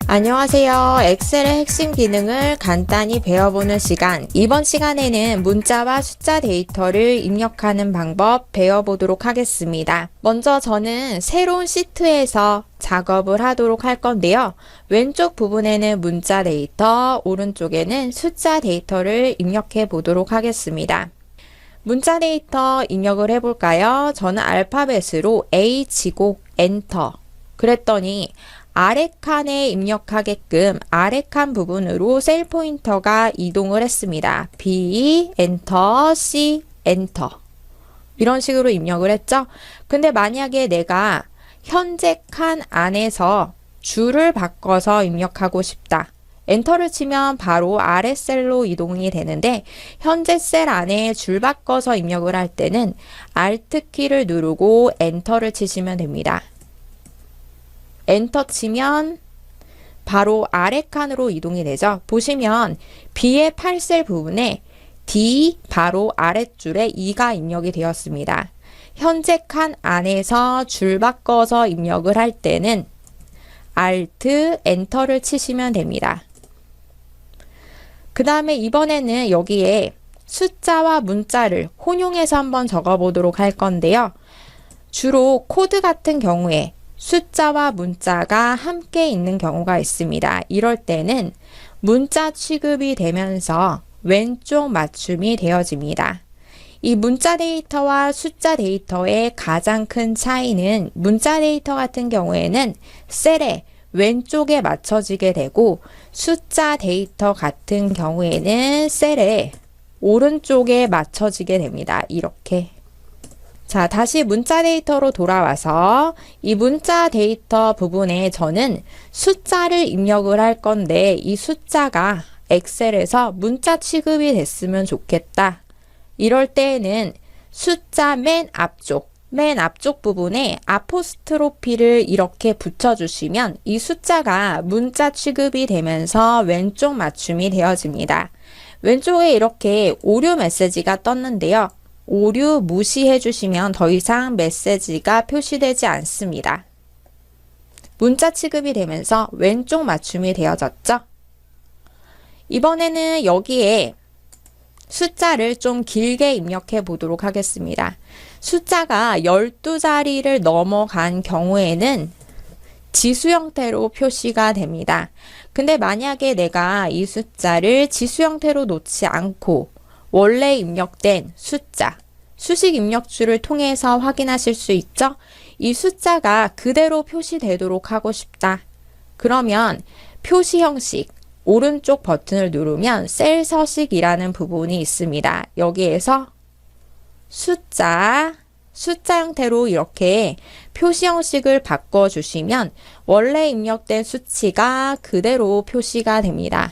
안녕하세요. 엑셀의 핵심 기능을 간단히 배워보는 시간. 이번 시간에는 문자와 숫자 데이터를 입력하는 방법 배워보도록 하겠습니다. 먼저 저는 새로운 시트에서 작업을 하도록 할 건데요. 왼쪽 부분에는 문자 데이터, 오른쪽에는 숫자 데이터를 입력해 보도록 하겠습니다. 문자 데이터 입력을 해볼까요? 저는 알파벳으로 A 치고 엔터. 그랬더니 아래 칸에 입력하게끔 아래 칸 부분으로 셀 포인터가 이동을 했습니다. B, 엔터, C, 엔터. 이런 식으로 입력을 했죠? 근데 만약에 내가 현재 칸 안에서 줄을 바꿔서 입력하고 싶다. 엔터를 치면 바로 아래 셀로 이동이 되는데 현재 셀 안에 줄 바꿔서 입력을 할 때는 Alt 키를 누르고 엔터를 치시면 됩니다. 엔터 치면 바로 아래 칸으로 이동이 되죠. 보시면 B의 8셀 부분에 D 바로 아랫줄에 2가 입력이 되었습니다. 현재 칸 안에서 줄 바꿔서 입력을 할 때는 Alt, 엔터를 치시면 됩니다. 그 다음에 이번에는 여기에 숫자와 문자를 혼용해서 한번 적어보도록 할 건데요. 주로 코드 같은 경우에 숫자와 문자가 함께 있는 경우가 있습니다. 이럴 때는 문자 취급이 되면서 왼쪽 맞춤이 되어집니다. 이 문자 데이터와 숫자 데이터의 가장 큰 차이는 문자 데이터 같은 경우에는 셀의 왼쪽에 맞춰지게 되고 숫자 데이터 같은 경우에는 셀의 오른쪽에 맞춰지게 됩니다. 이렇게. 자, 다시 문자 데이터로 돌아와서 이 문자 데이터 부분에 저는 숫자를 입력을 할 건데 이 숫자가 엑셀에서 문자 취급이 됐으면 좋겠다. 이럴 때에는 숫자 맨 앞쪽 부분에 아포스트로피를 이렇게 붙여주시면 이 숫자가 문자 취급이 되면서 왼쪽 맞춤이 되어집니다. 왼쪽에 이렇게 오류 메시지가 떴는데요. 오류 무시해 주시면 더 이상 메시지가 표시되지 않습니다. 문자 취급이 되면서 왼쪽 맞춤이 되어졌죠? 이번에는 여기에 숫자를 좀 길게 입력해 보도록 하겠습니다. 숫자가 12자리를 넘어간 경우에는 지수 형태로 표시가 됩니다. 근데 만약에 내가 이 숫자를 지수 형태로 놓지 않고 원래 입력된 숫자, 수식 입력줄을 통해서 확인하실 수 있죠? 이 숫자가 그대로 표시되도록 하고 싶다. 그러면 표시 형식, 오른쪽 버튼을 누르면 셀 서식이라는 부분이 있습니다. 여기에서 숫자 형태로 이렇게 표시 형식을 바꿔주시면 원래 입력된 수치가 그대로 표시가 됩니다.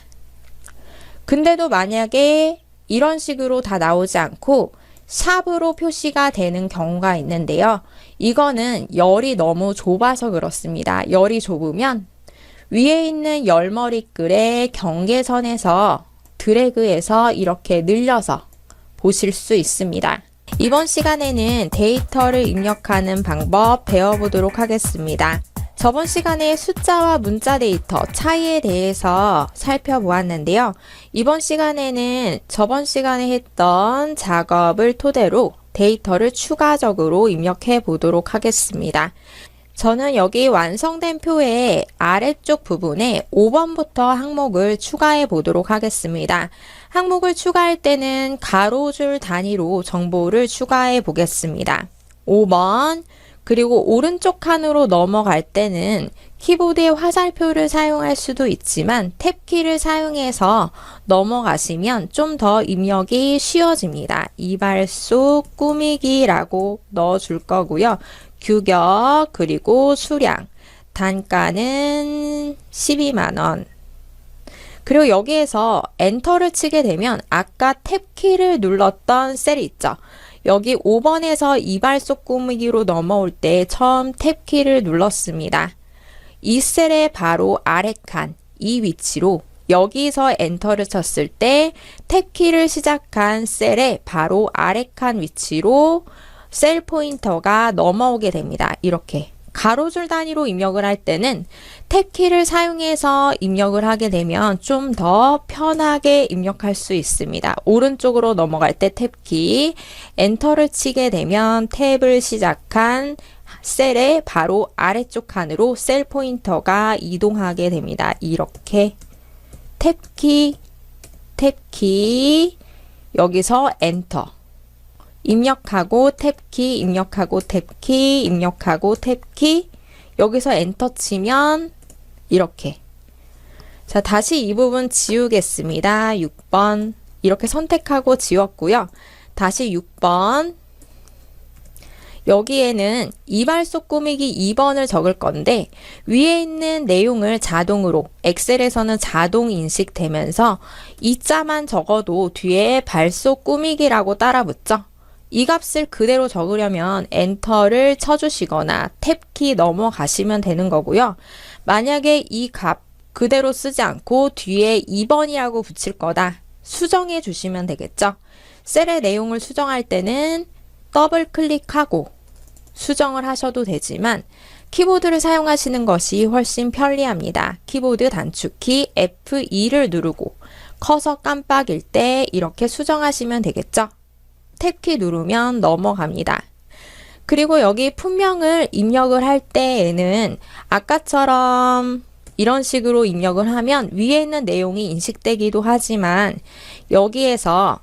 근데도 만약에 이런 식으로 다 나오지 않고 샵으로 표시가 되는 경우가 있는데요. 이거는 열이 너무 좁아서 그렇습니다. 열이 좁으면 위에 있는 열머리 글의 경계선에서 드래그해서 이렇게 늘려서 보실 수 있습니다. 이번 시간에는 데이터를 입력하는 방법 배워보도록 하겠습니다. 저번 시간에 숫자와 문자 데이터 차이에 대해서 살펴보았는데요. 이번 시간에는 저번 시간에 했던 작업을 토대로 데이터를 추가적으로 입력해 보도록 하겠습니다. 저는 여기 완성된 표의 아래쪽 부분에 5번부터 항목을 추가해 보도록 하겠습니다. 항목을 추가할 때는 가로줄 단위로 정보를 추가해 보겠습니다. 5번 그리고 오른쪽 칸으로 넘어갈 때는 키보드의 화살표를 사용할 수도 있지만 탭키를 사용해서 넘어가시면 좀 더 입력이 쉬워집니다. 이발소 꾸미기라고 넣어줄 거고요. 규격 그리고 수량 단가는 12만원. 그리고 여기에서 엔터를 치게 되면 아까 탭키를 눌렀던 셀이 있죠. 여기 5번에서 이발소 꾸미기로 넘어올 때 처음 탭키를 눌렀습니다. 이 셀의 바로 아래 칸, 이 위치로 여기서 엔터를 쳤을 때 탭키를 시작한 셀의 바로 아래 칸 위치로 셀 포인터가 넘어오게 됩니다. 이렇게 가로줄 단위로 입력을 할 때는 탭키를 사용해서 입력을 하게 되면 좀 더 편하게 입력할 수 있습니다. 오른쪽으로 넘어갈 때 탭키, 엔터를 치게 되면 탭을 시작한 셀의 바로 아래쪽 칸으로 셀 포인터가 이동하게 됩니다. 이렇게 탭키, 탭키, 여기서 엔터. 입력하고 탭키, 입력하고 탭키, 입력하고 탭키, 여기서 엔터 치면 이렇게. 자, 다시 이 부분 지우겠습니다. 6번. 이렇게 선택하고 지웠고요. 다시 6번. 여기에는 이발소 꾸미기 2번을 적을 건데 위에 있는 내용을 자동으로 엑셀에서는 자동 인식되면서 이 자만 적어도 뒤에 발소 꾸미기라고 따라 붙죠. 이 값을 그대로 적으려면 엔터를 쳐주시거나 탭키 넘어가시면 되는 거고요. 만약에 이 값 그대로 쓰지 않고 뒤에 2번이라고 붙일 거다. 수정해 주시면 되겠죠. 셀의 내용을 수정할 때는 더블 클릭하고 수정을 하셔도 되지만 키보드를 사용하시는 것이 훨씬 편리합니다. 키보드 단축키 F2를 누르고 커서 깜빡일 때 이렇게 수정하시면 되겠죠. 탭키 누르면 넘어갑니다. 그리고 여기 품명을 입력을 할 때에는 아까처럼 이런 식으로 입력을 하면 위에 있는 내용이 인식되기도 하지만 여기에서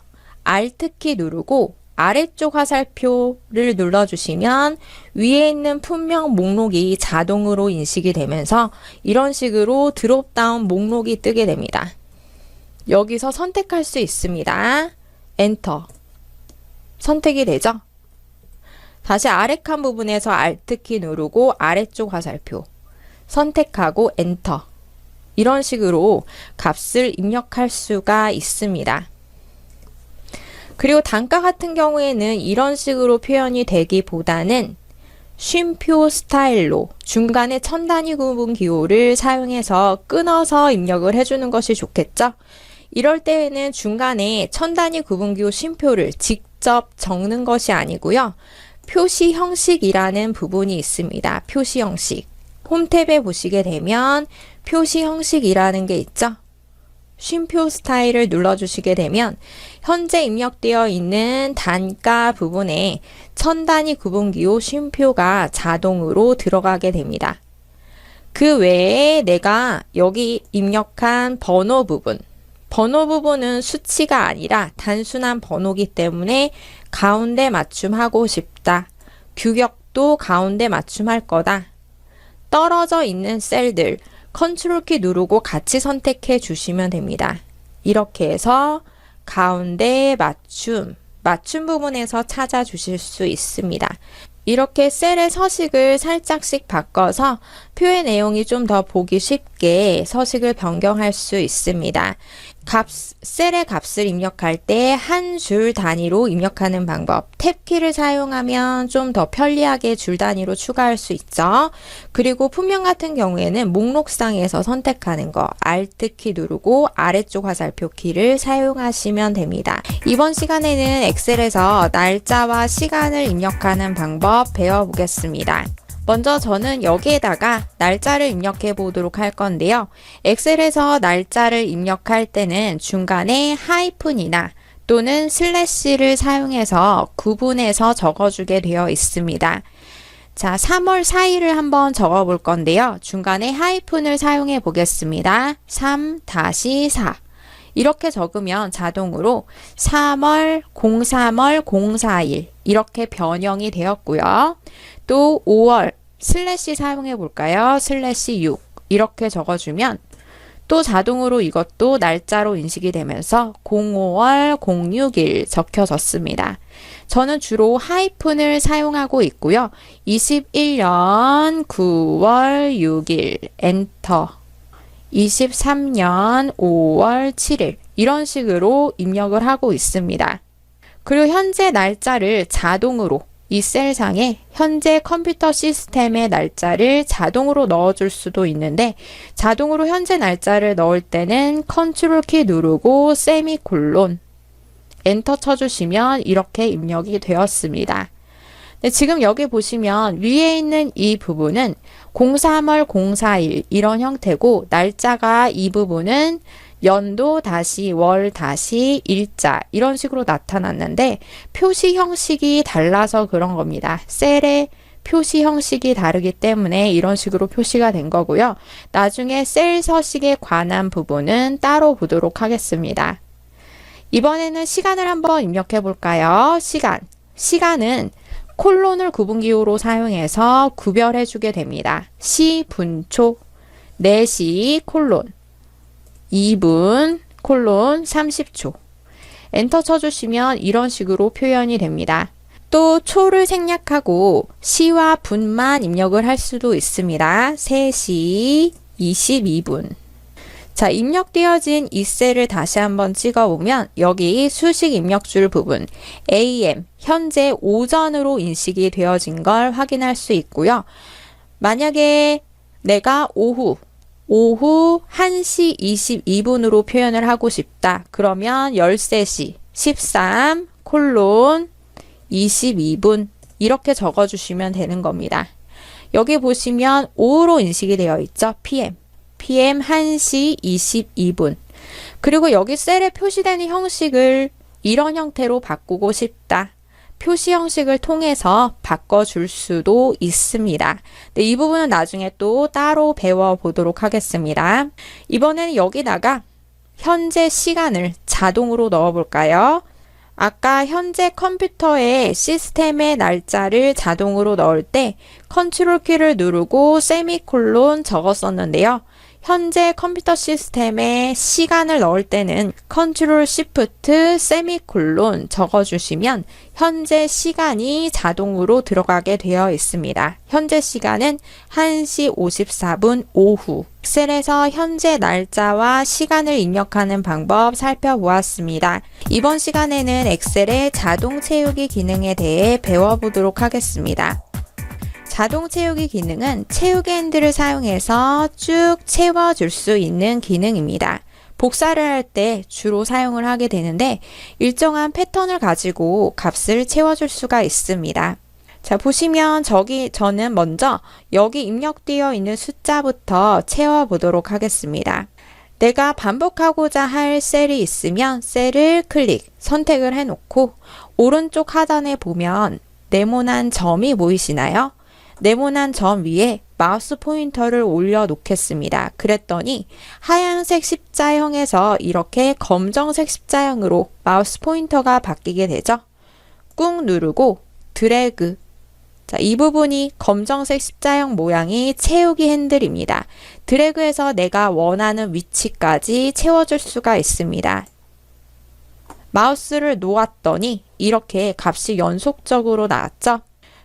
Alt키 누르고 아래쪽 화살표를 눌러주시면 위에 있는 품명 목록이 자동으로 인식이 되면서 이런 식으로 드롭다운 목록이 뜨게 됩니다. 여기서 선택할 수 있습니다. 엔터. 선택이 되죠? 다시 아래 칸 부분에서 Alt키 누르고 아래쪽 화살표 선택하고 엔터. 이런 식으로 값을 입력할 수가 있습니다. 그리고 단가 같은 경우에는 이런 식으로 표현이 되기보다는 쉼표 스타일로 중간에 천 단위 구분 기호를 사용해서 끊어서 입력을 해주는 것이 좋겠죠? 이럴 때에는 중간에 천 단위 구분 기호 쉼표를 직접 적는 것이 아니고요. 표시 형식이라는 부분이 있습니다. 표시 형식. 홈탭에 보시게 되면 표시 형식이라는 게 있죠? 쉼표 스타일을 눌러주시게 되면 현재 입력되어 있는 단가 부분에 천 단위 구분기호 쉼표가 자동으로 들어가게 됩니다. 그 외에 내가 여기 입력한 번호 부분은 수치가 아니라 단순한 번호이기 때문에 가운데 맞춤하고 싶다. 규격도 가운데 맞춤할 거다. 떨어져 있는 셀들 컨트롤키 누르고 같이 선택해 주시면 됩니다. 이렇게 해서 가운데 맞춤 부분에서 찾아 주실 수 있습니다. 이렇게 셀의 서식을 살짝씩 바꿔서 표의 내용이 좀 더 보기 쉽게 서식을 변경할 수 있습니다. 셀의 값을 입력할 때 한 줄 단위로 입력하는 방법. 탭키를 사용하면 좀 더 편리하게 줄 단위로 추가할 수 있죠. 그리고 품명 같은 경우에는 목록상에서 선택하는 거 Alt키 누르고 아래쪽 화살표 키를 사용하시면 됩니다. 이번 시간에는 엑셀에서 날짜와 시간을 입력하는 방법 배워보겠습니다. 먼저 저는 여기에다가 날짜를 입력해 보도록 할 건데요. 엑셀에서 날짜를 입력할 때는 중간에 하이픈이나 또는 슬래시를 사용해서 구분해서 적어주게 되어 있습니다. 자, 3월 4일을 한번 적어 볼 건데요. 중간에 하이픈을 사용해 보겠습니다. 3-4 이렇게 적으면 자동으로 3월 04일 이렇게 변형이 되었고요. 또 5월 슬래시 사용해 볼까요? 슬래시 6 이렇게 적어주면 또 자동으로 이것도 날짜로 인식이 되면서 05월 06일 적혀졌습니다. 저는 주로 하이픈을 사용하고 있고요. 21년 9월 6일 엔터 23년 5월 7일 이런 식으로 입력을 하고 있습니다. 그리고 현재 날짜를 자동으로 이 셀상에 현재 컴퓨터 시스템의 날짜를 자동으로 넣어줄 수도 있는데 자동으로 현재 날짜를 넣을 때는 컨트롤 키 누르고 세미콜론 엔터 쳐주시면 이렇게 입력이 되었습니다. 네, 지금 여기 보시면 위에 있는 이 부분은 03월 041 이런 형태고 날짜가 이 부분은 연도 다시 월 다시 일자 이런 식으로 나타났는데 표시 형식이 달라서 그런 겁니다. 셀의 표시 형식이 다르기 때문에 이런 식으로 표시가 된 거고요. 나중에 셀 서식에 관한 부분은 따로 보도록 하겠습니다. 이번에는 시간을 한번 입력해 볼까요? 시간은 콜론을 구분기호로 사용해서 구별해 주게 됩니다. 시, 분, 초, 4시, 콜론, 2분, 콜론, 30초. 엔터 쳐주시면 이런 식으로 표현이 됩니다. 또 초를 생략하고 시와 분만 입력을 할 수도 있습니다. 3시 22분. 자, 입력되어진 이 셀을 다시 한번 찍어보면 여기 수식 입력줄 부분 AM, 현재 오전으로 인식이 되어진 걸 확인할 수 있고요. 만약에 내가 오후 1시 22분으로 표현을 하고 싶다. 그러면 13시 13 콜론 22분 이렇게 적어주시면 되는 겁니다. 여기 보시면 오후로 인식이 되어 있죠. PM 1시 22분. 그리고 여기 셀에 표시되는 형식을 이런 형태로 바꾸고 싶다. 표시 형식을 통해서 바꿔줄 수도 있습니다. 네, 이 부분은 나중에 또 따로 배워보도록 하겠습니다. 이번에는 여기다가 현재 시간을 자동으로 넣어볼까요? 아까 현재 컴퓨터의 시스템의 날짜를 자동으로 넣을 때 컨트롤 키를 누르고 세미콜론 적었었는데요. 현재 컴퓨터 시스템에 시간을 넣을 때는 컨트롤 시프트 세미콜론 적어주시면 현재 시간이 자동으로 들어가게 되어 있습니다. 현재 시간은 1시 54분 오후. 엑셀에서 현재 날짜와 시간을 입력하는 방법 살펴보았습니다. 이번 시간에는 엑셀의 자동 채우기 기능에 대해 배워보도록 하겠습니다. 자동 채우기 기능은 채우기 핸들을 사용해서 쭉 채워줄 수 있는 기능입니다. 복사를 할 때 주로 사용을 하게 되는데 일정한 패턴을 가지고 값을 채워줄 수가 있습니다. 자, 보시면 저는 먼저 여기 입력되어 있는 숫자부터 채워보도록 하겠습니다. 내가 반복하고자 할 셀이 있으면 셀을 선택을 해놓고 오른쪽 하단에 보면 네모난 점이 보이시나요? 네모난 점 위에 마우스 포인터를 올려 놓겠습니다. 그랬더니 하얀색 십자형에서 이렇게 검정색 십자형으로 마우스 포인터가 바뀌게 되죠. 꾹 누르고 드래그. 자, 이 부분이 검정색 십자형 모양이 채우기 핸들입니다. 드래그해서 내가 원하는 위치까지 채워줄 수가 있습니다. 마우스를 놓았더니 이렇게 값이 연속적으로 나왔죠.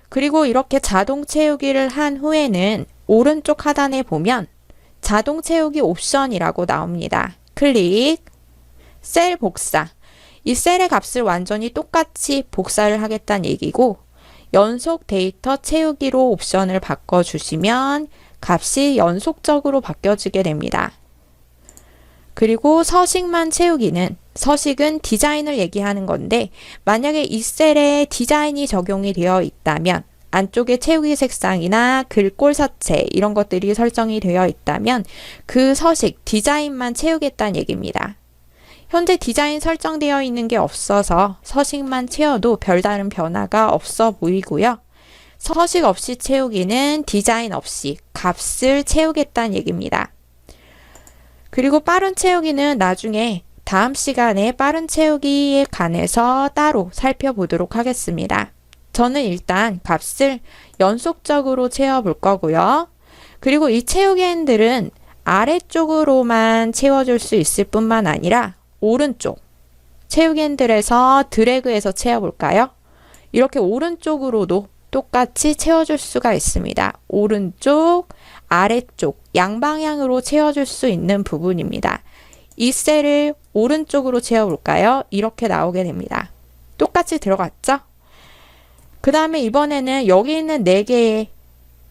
그리고 이렇게 자동 채우기를 한 후에는 오른쪽 하단에 보면 자동 채우기 옵션이라고 나옵니다. 클릭, 셀 복사. 이 셀의 값을 완전히 똑같이 복사를 하겠다는 얘기고 연속 데이터 채우기로 옵션을 바꿔주시면 값이 연속적으로 바뀌어지게 됩니다. 그리고 서식만 채우기는 서식은 디자인을 얘기하는 건데 만약에 이 셀에 디자인이 적용이 되어 있다면 안쪽에 채우기 색상이나 글꼴 서체 이런 것들이 설정이 되어 있다면 그 서식 디자인만 채우겠다는 얘기입니다. 현재 디자인 설정되어 있는 게 없어서 서식만 채워도 별다른 변화가 없어 보이고요. 서식 없이 채우기는 디자인 없이 값을 채우겠다는 얘기입니다. 그리고 빠른 채우기는 나중에 다음 시간에 빠른 채우기에 관해서 따로 살펴보도록 하겠습니다. 저는 일단 값을 연속적으로 채워볼 거고요. 그리고 이 채우기 핸들은 아래쪽으로만 채워줄 수 있을 뿐만 아니라 오른쪽 채우기 핸들에서 드래그해서 채워볼까요? 이렇게 오른쪽으로도 똑같이 채워줄 수가 있습니다. 오른쪽, 아래쪽, 양방향으로 채워줄 수 있는 부분입니다. 이 셀을 오른쪽으로 채워볼까요? 이렇게 나오게 됩니다. 똑같이 들어갔죠? 그 다음에 이번에는 여기 있는 4개의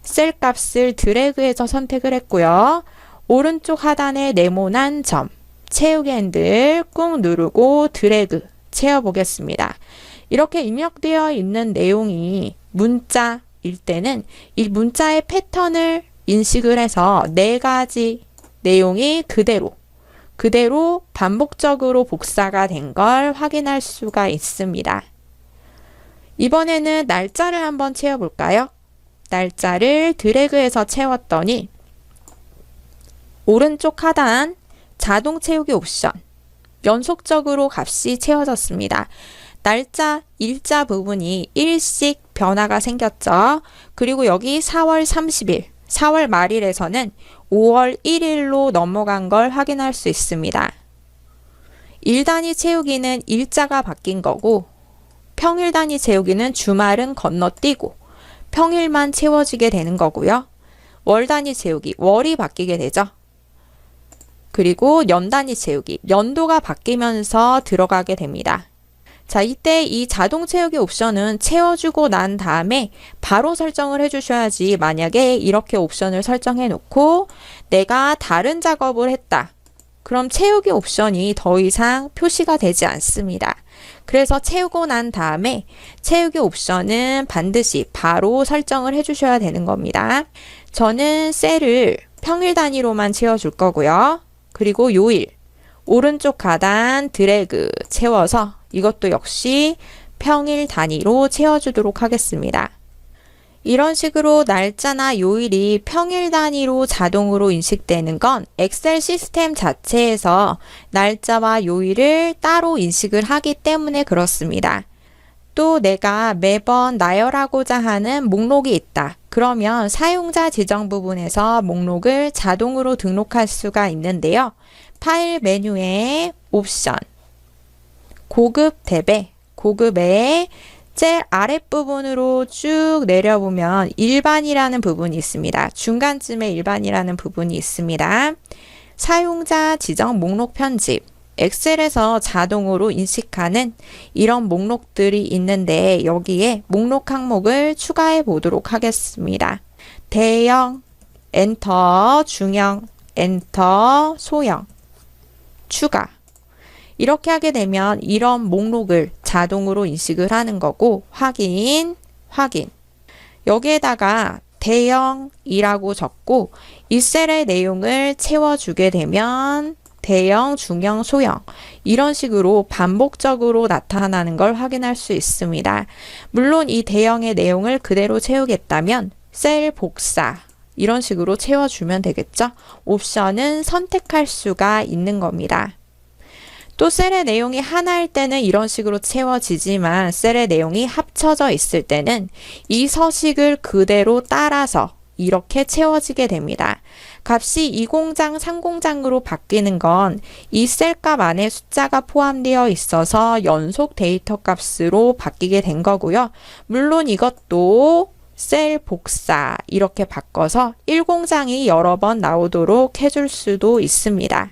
셀 값을 드래그해서 선택을 했고요. 오른쪽 하단에 네모난 점, 채우기 핸들 꾹 누르고 드래그 채워보겠습니다. 이렇게 입력되어 있는 내용이 문자일 때는 이 문자의 패턴을 인식을 해서 네 가지 내용이 그대로 반복적으로 복사가 된 걸 확인할 수가 있습니다. 이번에는 날짜를 한번 채워볼까요? 날짜를 드래그해서 채웠더니 오른쪽 하단 자동 채우기 옵션 연속적으로 값이 채워졌습니다. 날짜, 일자 부분이 일씩 변화가 생겼죠. 그리고 여기 4월 30일, 4월 말일에서는 5월 1일로 넘어간 걸 확인할 수 있습니다. 일 단위 채우기는 일자가 바뀐 거고 평일 단위 채우기는 주말은 건너뛰고 평일만 채워지게 되는 거고요. 월 단위 채우기, 월이 바뀌게 되죠. 그리고 년 단위 채우기, 연도가 바뀌면서 들어가게 됩니다. 자, 이때 이 자동 채우기 옵션은 채워주고 난 다음에 바로 설정을 해주셔야지, 만약에 이렇게 옵션을 설정해 놓고 내가 다른 작업을 했다. 그럼 채우기 옵션이 더 이상 표시가 되지 않습니다. 그래서 채우고 난 다음에 채우기 옵션은 반드시 바로 설정을 해주셔야 되는 겁니다. 저는 셀을 평일 단위로만 채워줄 거고요. 그리고 요일, 오른쪽 하단 드래그 채워서 이것도 역시 평일 단위로 채워주도록 하겠습니다. 이런 식으로 날짜나 요일이 평일 단위로 자동으로 인식되는 건 엑셀 시스템 자체에서 날짜와 요일을 따로 인식을 하기 때문에 그렇습니다. 또 내가 매번 나열하고자 하는 목록이 있다. 그러면 사용자 지정 부분에서 목록을 자동으로 등록할 수가 있는데요. 파일 메뉴에 옵션, 고급 탭에 고급에 제일 아랫부분으로 쭉 내려보면 일반이라는 부분이 있습니다. 중간쯤에 일반이라는 부분이 있습니다. 사용자 지정 목록 편집, 엑셀에서 자동으로 인식하는 이런 목록들이 있는데 여기에 목록 항목을 추가해 보도록 하겠습니다. 대형, 엔터, 중형, 엔터, 소형, 추가. 이렇게 하게 되면 이런 목록을 자동으로 인식을 하는 거고, 확인. 여기에다가 대형이라고 적고 이 셀의 내용을 채워주게 되면 대형, 중형, 소형 이런 식으로 반복적으로 나타나는 걸 확인할 수 있습니다. 물론 이 대형의 내용을 그대로 채우겠다면 셀 복사 이런 식으로 채워주면 되겠죠. 옵션은 선택할 수가 있는 겁니다. 또 셀의 내용이 하나일 때는 이런 식으로 채워지지만 셀의 내용이 합쳐져 있을 때는 이 서식을 그대로 따라서 이렇게 채워지게 됩니다. 값이 2공장, 3공장으로 바뀌는 건 이 셀값 안에 숫자가 포함되어 있어서 연속 데이터 값으로 바뀌게 된 거고요. 물론 이것도 셀 복사 이렇게 바꿔서 1공장이 여러 번 나오도록 해줄 수도 있습니다.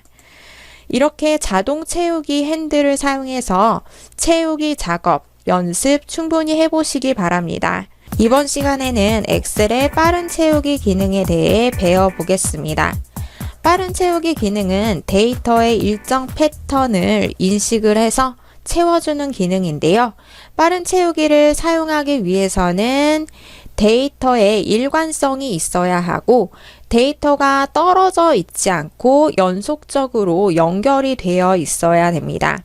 이렇게 자동 채우기 핸들을 사용해서 채우기 작업, 연습 충분히 해보시기 바랍니다. 이번 시간에는 엑셀의 빠른 채우기 기능에 대해 배워보겠습니다. 빠른 채우기 기능은 데이터의 일정 패턴을 인식을 해서 채워주는 기능인데요. 빠른 채우기를 사용하기 위해서는 데이터에 일관성이 있어야 하고 데이터가 떨어져 있지 않고 연속적으로 연결이 되어 있어야 됩니다.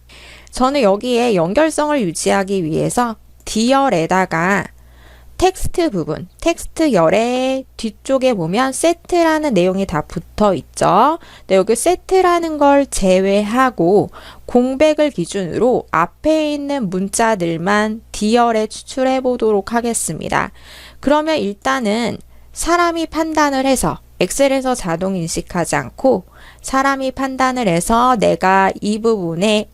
저는 여기에 연결성을 유지하기 위해서 D열에다가 텍스트 부분, 텍스트 열의 뒤쪽에 보면 세트라는 내용이 다 붙어 있죠. 네, 여기 세트라는 걸 제외하고 공백을 기준으로 앞에 있는 문자들만 D열에 추출해 보도록 하겠습니다. 그러면 일단은 사람이 판단을 해서 엑셀에서 자동 인식하지 않고 사람이 판단을 해서 내가 이 부분에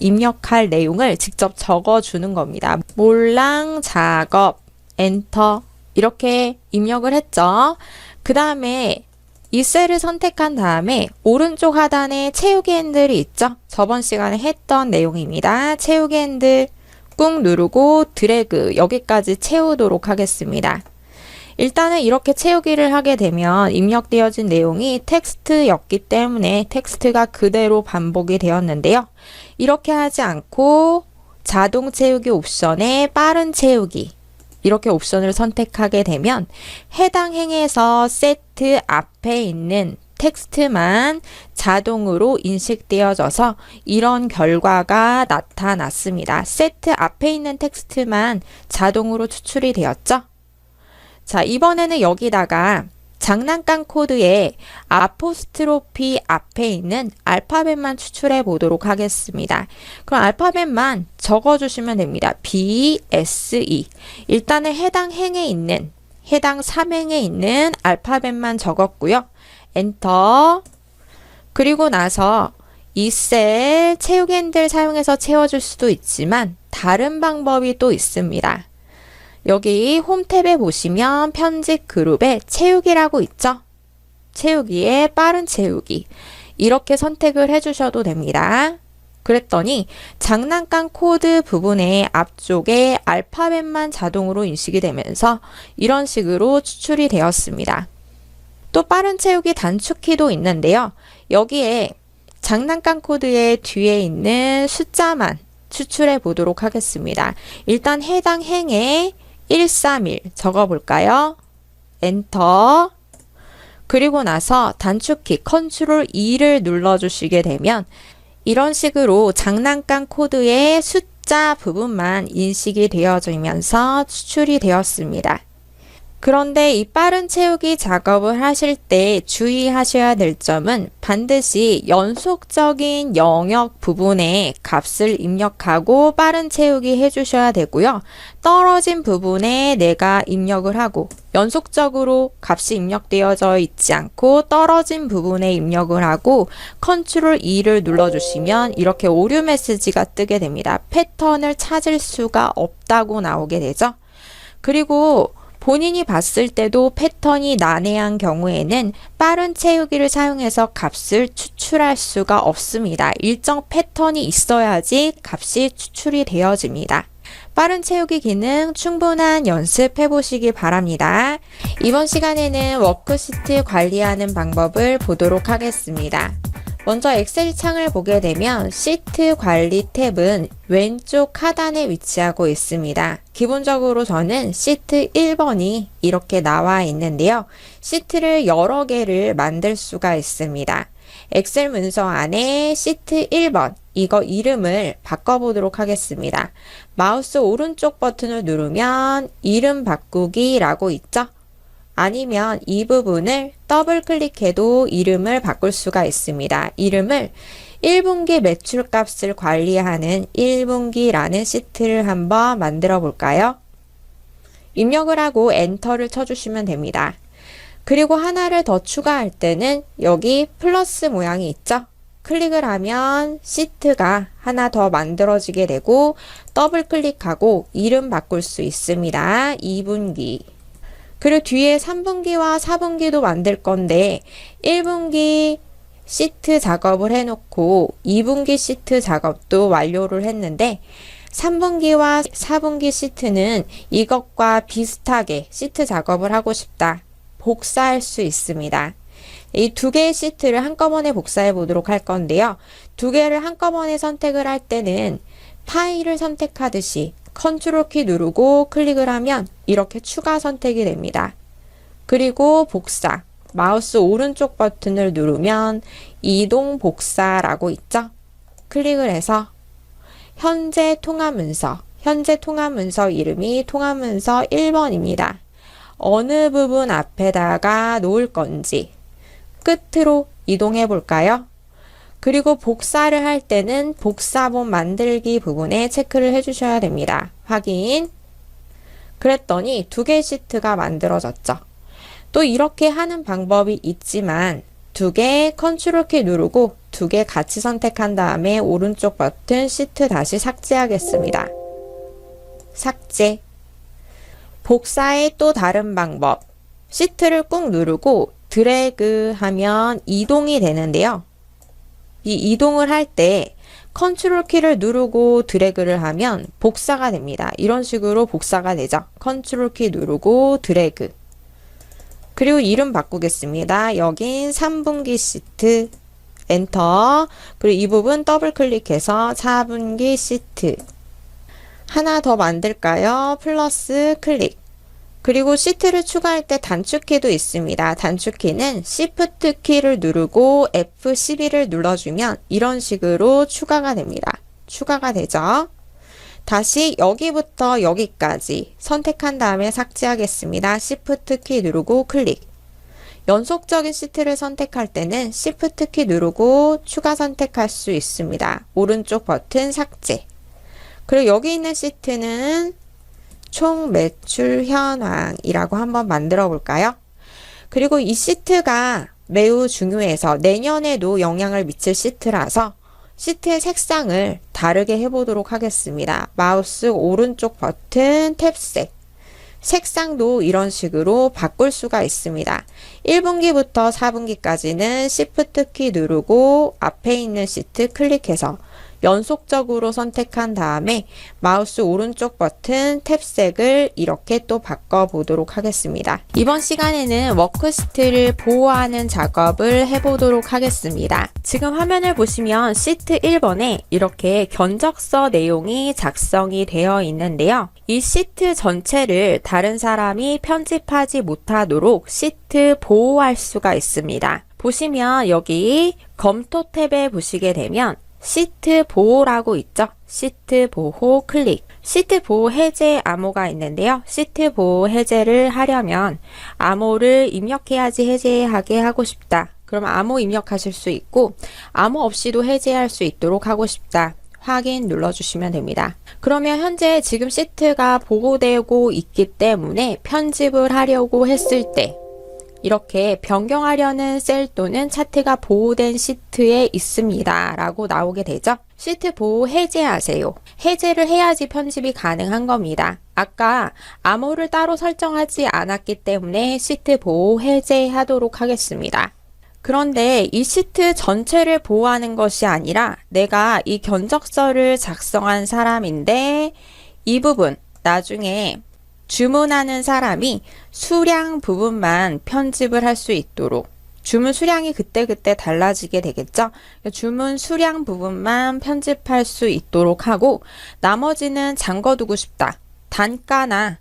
입력할 내용을 직접 적어주는 겁니다. 몰랑 작업, 엔터 이렇게 입력을 했죠. 그 다음에 이 셀을 선택한 다음에 오른쪽 하단에 채우기 핸들이 있죠. 저번 시간에 했던 내용입니다. 채우기 핸들 꾹 누르고 드래그 여기까지 채우도록 하겠습니다. 일단은 이렇게 채우기를 하게 되면 입력되어진 내용이 텍스트였기 때문에 텍스트가 그대로 반복이 되었는데요. 이렇게 하지 않고 자동 채우기 옵션에 빠른 채우기 이렇게 옵션을 선택하게 되면 해당 행에서 세트 앞에 있는 텍스트만 자동으로 인식되어져서 이런 결과가 나타났습니다. 세트 앞에 있는 텍스트만 자동으로 추출이 되었죠. 자, 이번에는 여기다가 장난감 코드에 아포스트로피 앞에 있는 알파벳만 추출해 보도록 하겠습니다. 그럼 알파벳만 적어주시면 됩니다. B, S, E. 일단은 해당 행에 있는, 해당 3행에 있는 알파벳만 적었고요. 엔터. 그리고 나서 이 셀 채우기 핸들 사용해서 채워줄 수도 있지만 다른 방법이 또 있습니다. 여기 홈 탭에 보시면 편집 그룹에 채우기라고 있죠. 채우기에 빠른 채우기 이렇게 선택을 해주셔도 됩니다. 그랬더니 장난감 코드 부분의 앞쪽에 알파벳만 자동으로 인식이 되면서 이런 식으로 추출이 되었습니다. 또 빠른 채우기 단축키도 있는데요. 여기에 장난감 코드의 뒤에 있는 숫자만 추출해 보도록 하겠습니다. 일단 해당 행에 131 적어볼까요? 엔터. 그리고 나서 단축키 컨트롤 E를 눌러주시게 되면 이런 식으로 장난감 코드의 숫자 부분만 인식이 되어지면서 추출이 되었습니다. 그런데 이 빠른 채우기 작업을 하실 때 주의하셔야 될 점은 반드시 연속적인 영역 부분에 값을 입력하고 빠른 채우기 해주셔야 되고요. 떨어진 부분에 내가 입력을 하고 연속적으로 값이 입력되어져 있지 않고 떨어진 부분에 입력을 하고 컨트롤 E를 눌러주시면 이렇게 오류 메시지가 뜨게 됩니다. 패턴을 찾을 수가 없다고 나오게 되죠. 그리고 본인이 봤을 때도 패턴이 난해한 경우에는 빠른 채우기를 사용해서 값을 추출할 수가 없습니다. 일정 패턴이 있어야지 값이 추출이 되어집니다. 빠른 채우기 기능 충분한 연습해 보시기 바랍니다. 이번 시간에는 워크시트 관리하는 방법을 보도록 하겠습니다. 먼저 엑셀 창을 보게 되면 시트 관리 탭은 왼쪽 하단에 위치하고 있습니다. 기본적으로 저는 시트 1번이 이렇게 나와 있는데요. 시트를 여러 개를 만들 수가 있습니다. 엑셀 문서 안에 시트 1번 이거 이름을 바꿔보도록 하겠습니다. 마우스 오른쪽 버튼을 누르면 이름 바꾸기라고 있죠? 아니면 이 부분을 더블 클릭해도 이름을 바꿀 수가 있습니다. 이름을 1분기 매출값을 관리하는 1분기라는 시트를 한번 만들어 볼까요? 입력을 하고 엔터를 쳐주시면 됩니다. 그리고 하나를 더 추가할 때는 여기 플러스 모양이 있죠? 클릭을 하면 시트가 하나 더 만들어지게 되고 더블 클릭하고 이름 바꿀 수 있습니다. 2분기. 그리고 뒤에 3분기와 4분기도 만들 건데 1분기 시트 작업을 해놓고 2분기 시트 작업도 완료를 했는데 3분기와 4분기 시트는 이것과 비슷하게 시트 작업을 하고 싶다. 복사할 수 있습니다. 이 두 개의 시트를 한꺼번에 복사해 보도록 할 건데요. 두 개를 한꺼번에 선택을 할 때는 파일을 선택하듯이 컨트롤 키 누르고 클릭을 하면 이렇게 추가 선택이 됩니다. 그리고 복사, 마우스 오른쪽 버튼을 누르면 이동 복사라고 있죠? 클릭을 해서 현재 통합문서, 현재 통합문서 이름이 통합문서 1번입니다. 어느 부분 앞에다가 놓을 건지 끝으로 이동해 볼까요? 그리고 복사를 할 때는 복사본 만들기 부분에 체크를 해주셔야 됩니다. 확인. 그랬더니 두 개의 시트가 만들어졌죠. 또 이렇게 하는 방법이 있지만 두 개 컨트롤 키 누르고 두 개 같이 선택한 다음에 오른쪽 버튼 시트 다시 삭제하겠습니다. 삭제. 복사의 또 다른 방법. 시트를 꾹 누르고 드래그 하면 이동이 되는데요. 이 이동을 할 때 컨트롤 키를 누르고 드래그를 하면 복사가 됩니다. 이런 식으로 복사가 되죠. 컨트롤 키 누르고 드래그. 그리고 이름 바꾸겠습니다. 여긴 3분기 시트. 엔터. 그리고 이 부분 더블 클릭해서 4분기 시트. 하나 더 만들까요? 플러스 클릭. 그리고 시트를 추가할 때 단축키도 있습니다. 단축키는 Shift 키를 누르고 F12를 눌러주면 이런 식으로 추가가 됩니다. 추가가 되죠. 다시 여기부터 여기까지 선택한 다음에 삭제하겠습니다. Shift 키 누르고 클릭. 연속적인 시트를 선택할 때는 Shift 키 누르고 추가 선택할 수 있습니다. 오른쪽 버튼 삭제. 그리고 여기 있는 시트는 총 매출 현황이라고 한번 만들어 볼까요? 그리고 이 시트가 매우 중요해서 내년에도 영향을 미칠 시트라서 시트의 색상을 다르게 해보도록 하겠습니다. 마우스 오른쪽 버튼 탭색. 색상도 이런 식으로 바꿀 수가 있습니다. 1분기부터 4분기까지는 Shift 키 누르고 앞에 있는 시트 클릭해서 연속적으로 선택한 다음에 마우스 오른쪽 버튼 탭색을 이렇게 또 바꿔보도록 하겠습니다. 이번 시간에는 워크시트를 보호하는 작업을 해보도록 하겠습니다. 지금 화면을 보시면 시트 1번에 이렇게 견적서 내용이 작성이 되어 있는데요. 이 시트 전체를 다른 사람이 편집하지 못하도록 시트 보호할 수가 있습니다. 보시면 여기 검토 탭에 보시게 되면 시트 보호라고 있죠. 시트 보호 클릭. 시트 보호 해제 암호가 있는데요. 시트 보호 해제를 하려면 암호를 입력해야지 해제하게 하고 싶다. 그럼 암호 입력하실 수 있고 암호 없이도 해제할 수 있도록 하고 싶다. 확인 눌러주시면 됩니다. 그러면 현재 지금 시트가 보호되고 있기 때문에 편집을 하려고 했을 때 이렇게 변경하려는 셀 또는 차트가 보호된 시트에 있습니다 라고 나오게 되죠. 시트 보호 해제하세요. 해제를 해야지 편집이 가능한 겁니다. 아까 암호를 따로 설정하지 않았기 때문에 시트 보호 해제하도록 하겠습니다. 그런데 이 시트 전체를 보호하는 것이 아니라 내가 이 견적서를 작성한 사람인데 이 부분 나중에 주문하는 사람이 수량 부분만 편집을 할 수 있도록 주문 수량이 그때그때 달라지게 되겠죠. 주문 수량 부분만 편집할 수 있도록 하고 나머지는 잠궈두고 싶다. 단가나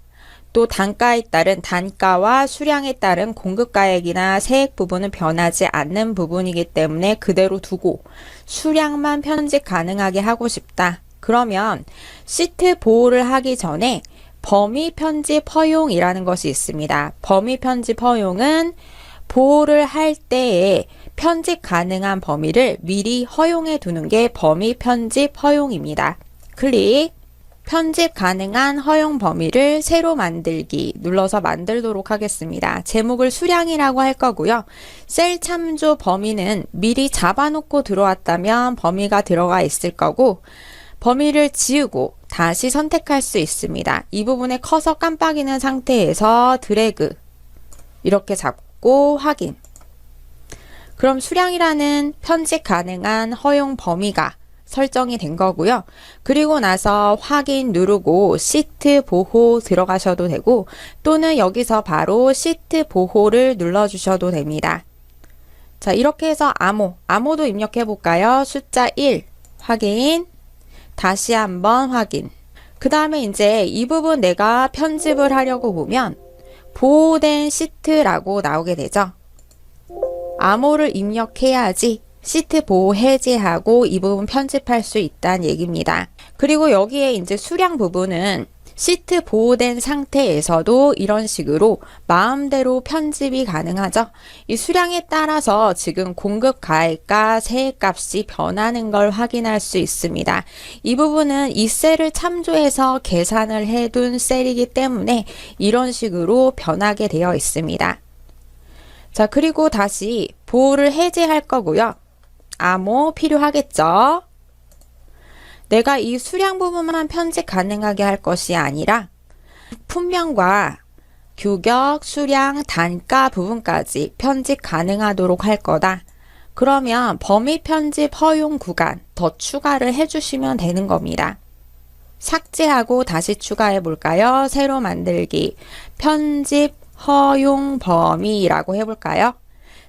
또 단가에 따른 단가와 수량에 따른 공급가액이나 세액 부분은 변하지 않는 부분이기 때문에 그대로 두고 수량만 편집 가능하게 하고 싶다. 그러면 시트 보호를 하기 전에 범위 편집 허용이라는 것이 있습니다. 범위 편집 허용은 보호를 할 때에 편집 가능한 범위를 미리 허용해 두는 게 범위 편집 허용입니다. 클릭. 편집 가능한 허용 범위를 새로 만들기 눌러서 만들도록 하겠습니다. 제목을 수량이라고 할 거고요. 셀 참조 범위는 미리 잡아놓고 들어왔다면 범위가 들어가 있을 거고 범위를 지우고 다시 선택할 수 있습니다. 이 부분에 커서 깜빡이는 상태에서 드래그 이렇게 잡고 확인. 그럼 수량이라는 편집 가능한 허용 범위가 설정이 된 거고요. 그리고 나서 확인 누르고 시트 보호 들어가셔도 되고 또는 여기서 바로 시트 보호를 눌러주셔도 됩니다. 자, 이렇게 해서 암호도 입력해 볼까요? 숫자 1 확인. 다시 한번 확인. 그 다음에 이제 이 부분 내가 편집을 하려고 보면 보호된 시트라고 나오게 되죠. 암호를 입력해야지 시트 보호 해제하고 이 부분 편집할 수 있다는 얘기입니다. 그리고 여기에 이제 수량 부분은 시트 보호된 상태에서도 이런 식으로 마음대로 편집이 가능하죠. 이 수량에 따라서 지금 공급 가액과 세액값이 변하는 걸 확인할 수 있습니다. 이 부분은 이 셀을 참조해서 계산을 해둔 셀이기 때문에 이런 식으로 변하게 되어 있습니다. 자, 그리고 다시 보호를 해제할 거고요. 암호 필요하겠죠? 내가 이 수량 부분만 편집 가능하게 할 것이 아니라 품명과 규격, 수량, 단가 부분까지 편집 가능하도록 할 거다. 그러면 범위 편집 허용 구간 더 추가를 해주시면 되는 겁니다. 삭제하고 다시 추가해 볼까요? 새로 만들기, 편집 허용 범위라고 해볼까요?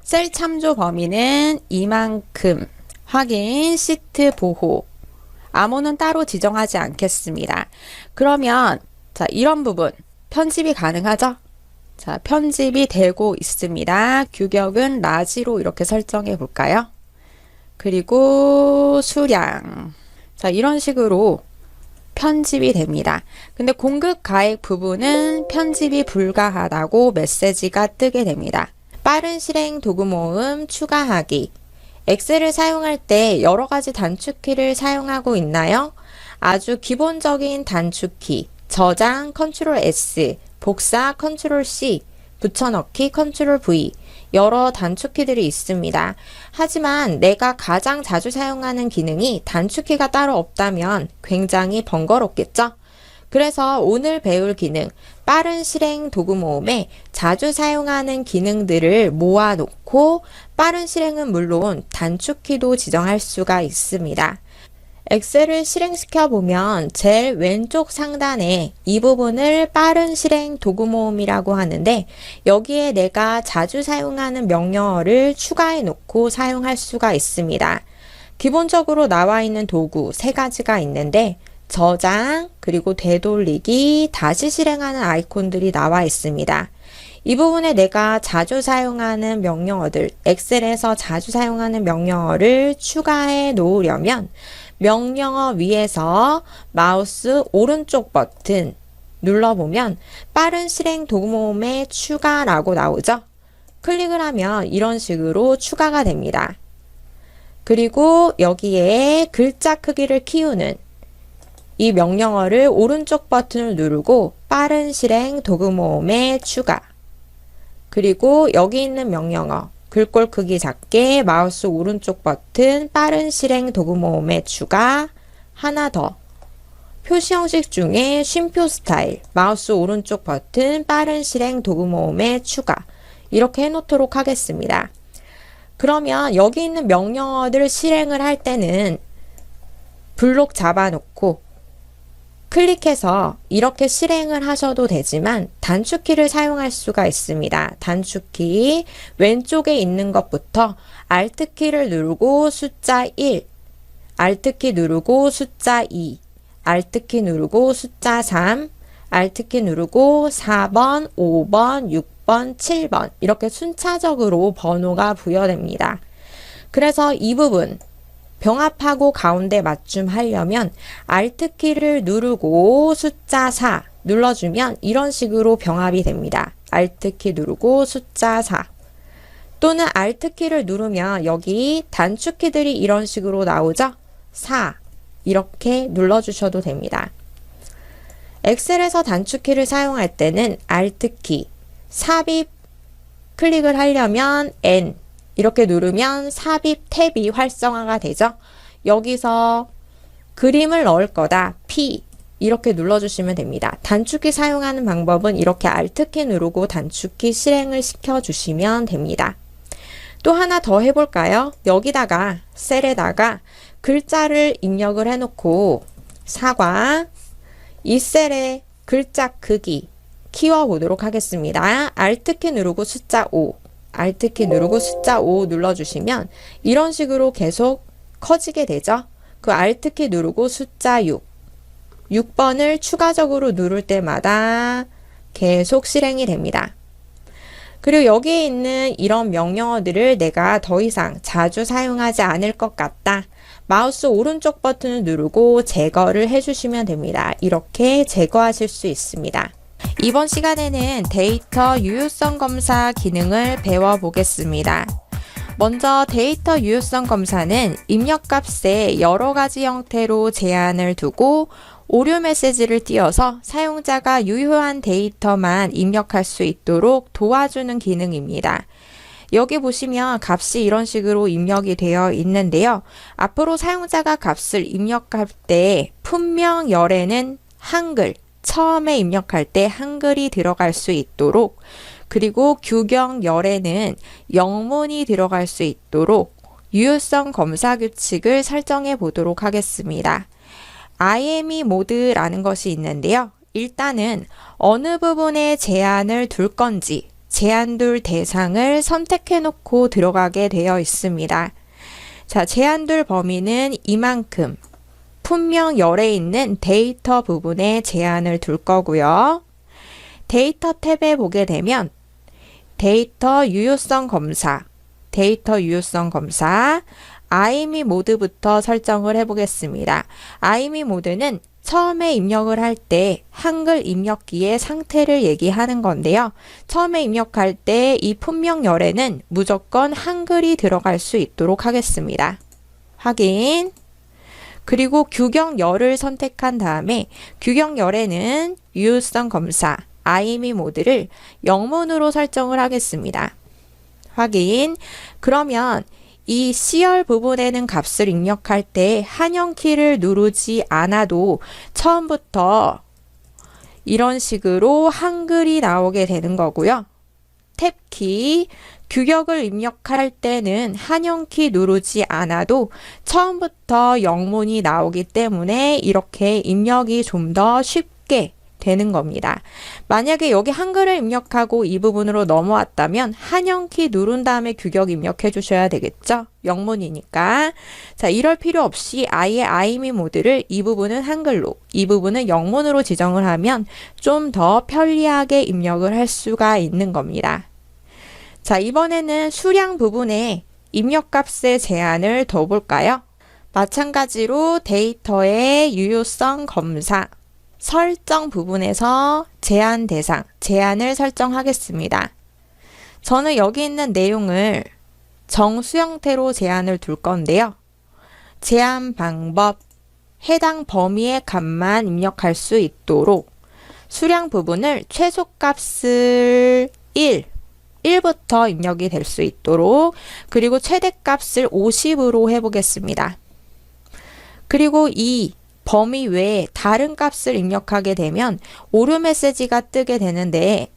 셀 참조 범위는 이만큼, 확인, 시트 보호. 암호는 따로 지정하지 않겠습니다. 그러면 자, 이런 부분 편집이 가능하죠? 자, 편집이 되고 있습니다. 규격은 라지로 이렇게 설정해 볼까요? 그리고 수량. 자, 이런 식으로 편집이 됩니다. 근데 공급 가액 부분은 편집이 불가하다고 메시지가 뜨게 됩니다. 빠른 실행 도구 모음 추가하기. 엑셀을 사용할 때 여러 가지 단축키를 사용하고 있나요? 아주 기본적인 단축키, 저장 컨트롤 S, 복사 컨트롤 C, 붙여넣기 컨트롤 V, 여러 단축키들이 있습니다. 하지만 내가 가장 자주 사용하는 기능이 단축키가 따로 없다면 굉장히 번거롭겠죠? 그래서 오늘 배울 기능, 빠른 실행 도구 모음에 자주 사용하는 기능들을 모아놓고 빠른 실행은 물론 단축키도 지정할 수가 있습니다. 엑셀을 실행시켜 보면 제일 왼쪽 상단에 이 부분을 빠른 실행 도구 모음이라고 하는데 여기에 내가 자주 사용하는 명령어를 추가해 놓고 사용할 수가 있습니다. 기본적으로 나와 있는 도구 세 가지가 있는데 저장, 그리고 되돌리기, 다시 실행하는 아이콘들이 나와 있습니다. 이 부분에 내가 자주 사용하는 명령어들, 엑셀에서 자주 사용하는 명령어를 추가해 놓으려면 명령어 위에서 마우스 오른쪽 버튼 눌러보면 빠른 실행 도구 모음에 추가라고 나오죠. 클릭을 하면 이런 식으로 추가가 됩니다. 그리고 여기에 글자 크기를 키우는 이 명령어를 오른쪽 버튼을 누르고 빠른 실행 도구 모음에 추가. 그리고 여기 있는 명령어 글꼴 크기 작게 마우스 오른쪽 버튼 빠른 실행 도구 모음에 추가. 하나 더. 표시 형식 중에 쉼표 스타일 마우스 오른쪽 버튼 빠른 실행 도구 모음에 추가. 이렇게 해놓도록 하겠습니다. 그러면 여기 있는 명령어들 실행을 할 때는 블록 잡아놓고 클릭해서 이렇게 실행을 하셔도 되지만 단축키를 사용할 수가 있습니다. 단축키 왼쪽에 있는 것부터 Alt키를 누르고 숫자 1, Alt키 누르고 숫자 2, Alt키 누르고 숫자 3, Alt키 누르고 4번, 5번, 6번, 7번 이렇게 순차적으로 번호가 부여됩니다. 그래서 이 부분 병합하고 가운데 맞춤하려면 Alt키를 누르고 숫자 4 눌러주면 이런 식으로 병합이 됩니다. Alt키 누르고 숫자 4 또는 Alt키를 누르면 여기 단축키들이 이런 식으로 나오죠? 4 이렇게 눌러주셔도 됩니다. 엑셀에서 단축키를 사용할 때는 Alt키, 삽입 클릭을 하려면 N 이렇게 누르면 삽입 탭이 활성화가 되죠. 여기서 그림을 넣을 거다. P 이렇게 눌러주시면 됩니다. 단축키 사용하는 방법은 이렇게 Alt키 누르고 단축키 실행을 시켜주시면 됩니다. 또 하나 더 해볼까요? 여기다가 셀에다가 글자를 입력을 해놓고 사과 이 셀의 글자 크기 키워보도록 하겠습니다. Alt키 누르고 숫자 5 Alt키 누르고 숫자 5 눌러주시면 이런 식으로 계속 커지게 되죠. 그 Alt키 누르고 숫자 6 6번을 추가적으로 누를 때마다 계속 실행이 됩니다. 그리고 여기에 있는 이런 명령어들을 내가 더 이상 자주 사용하지 않을 것 같다. 마우스 오른쪽 버튼을 누르고 제거를 해주시면 됩니다. 이렇게 제거하실 수 있습니다. 이번 시간에는 데이터 유효성 검사 기능을 배워보겠습니다. 먼저 데이터 유효성 검사는 입력값에 여러 가지 형태로 제한을 두고 오류 메시지를 띄워서 사용자가 유효한 데이터만 입력할 수 있도록 도와주는 기능입니다. 여기 보시면 값이 이런 식으로 입력이 되어 있는데요. 앞으로 사용자가 값을 입력할 때 품명열에는 한글, 처음에 입력할 때 한글이 들어갈 수 있도록 그리고 규격열에는 영문이 들어갈 수 있도록 유효성 검사 규칙을 설정해 보도록 하겠습니다. IME 모드라는 것이 있는데요. 일단은 어느 부분에 제한을 둘 건지 제한둘 대상을 선택해 놓고 들어가게 되어 있습니다. 자, 제한둘 범위는 이만큼 품명열에 있는 데이터 부분에 제한을 둘 거고요. 데이터 탭에 보게 되면 데이터 유효성 검사, IME 모드부터 설정을 해보겠습니다. IME 모드는 처음에 입력을 할 때 한글 입력기의 상태를 얘기하는 건데요. 처음에 입력할 때 이 품명열에는 무조건 한글이 들어갈 수 있도록 하겠습니다. 확인. 그리고 규격열을 선택한 다음에 규격열에는 유효성 검사, IME 모드를 영문으로 설정을 하겠습니다. 확인. 그러면 이 C열 부분에는 값을 입력할 때 한영키를 누르지 않아도 처음부터 이런 식으로 한글이 나오게 되는 거고요. 탭키, 규격을 입력할 때는 한영키 누르지 않아도 처음부터 영문이 나오기 때문에 이렇게 입력이 좀 더 쉽게 되는 겁니다. 만약에 여기 한글을 입력하고 이 부분으로 넘어왔다면 한영키 누른 다음에 규격 입력해 주셔야 되겠죠? 영문이니까. 자, 이럴 필요 없이 아예 IME 모드를 이 부분은 한글로, 이 부분은 영문으로 지정을 하면 좀 더 편리하게 입력을 할 수가 있는 겁니다. 자, 이번에는 수량 부분에 입력값의 제한을 더 볼까요? 마찬가지로 데이터의 유효성 검사, 설정 부분에서 제한 대상, 제한을 설정하겠습니다. 저는 여기 있는 내용을 정수 형태로 제한을 둘 건데요. 제한 방법, 해당 범위의 값만 입력할 수 있도록 수량 부분을 최소값을 1부터 입력이 될 수 있도록, 그리고 최대값을 50으로 해보겠습니다. 그리고 이 범위 외에 다른 값을 입력하게 되면 오류 메시지가 뜨게 되는데,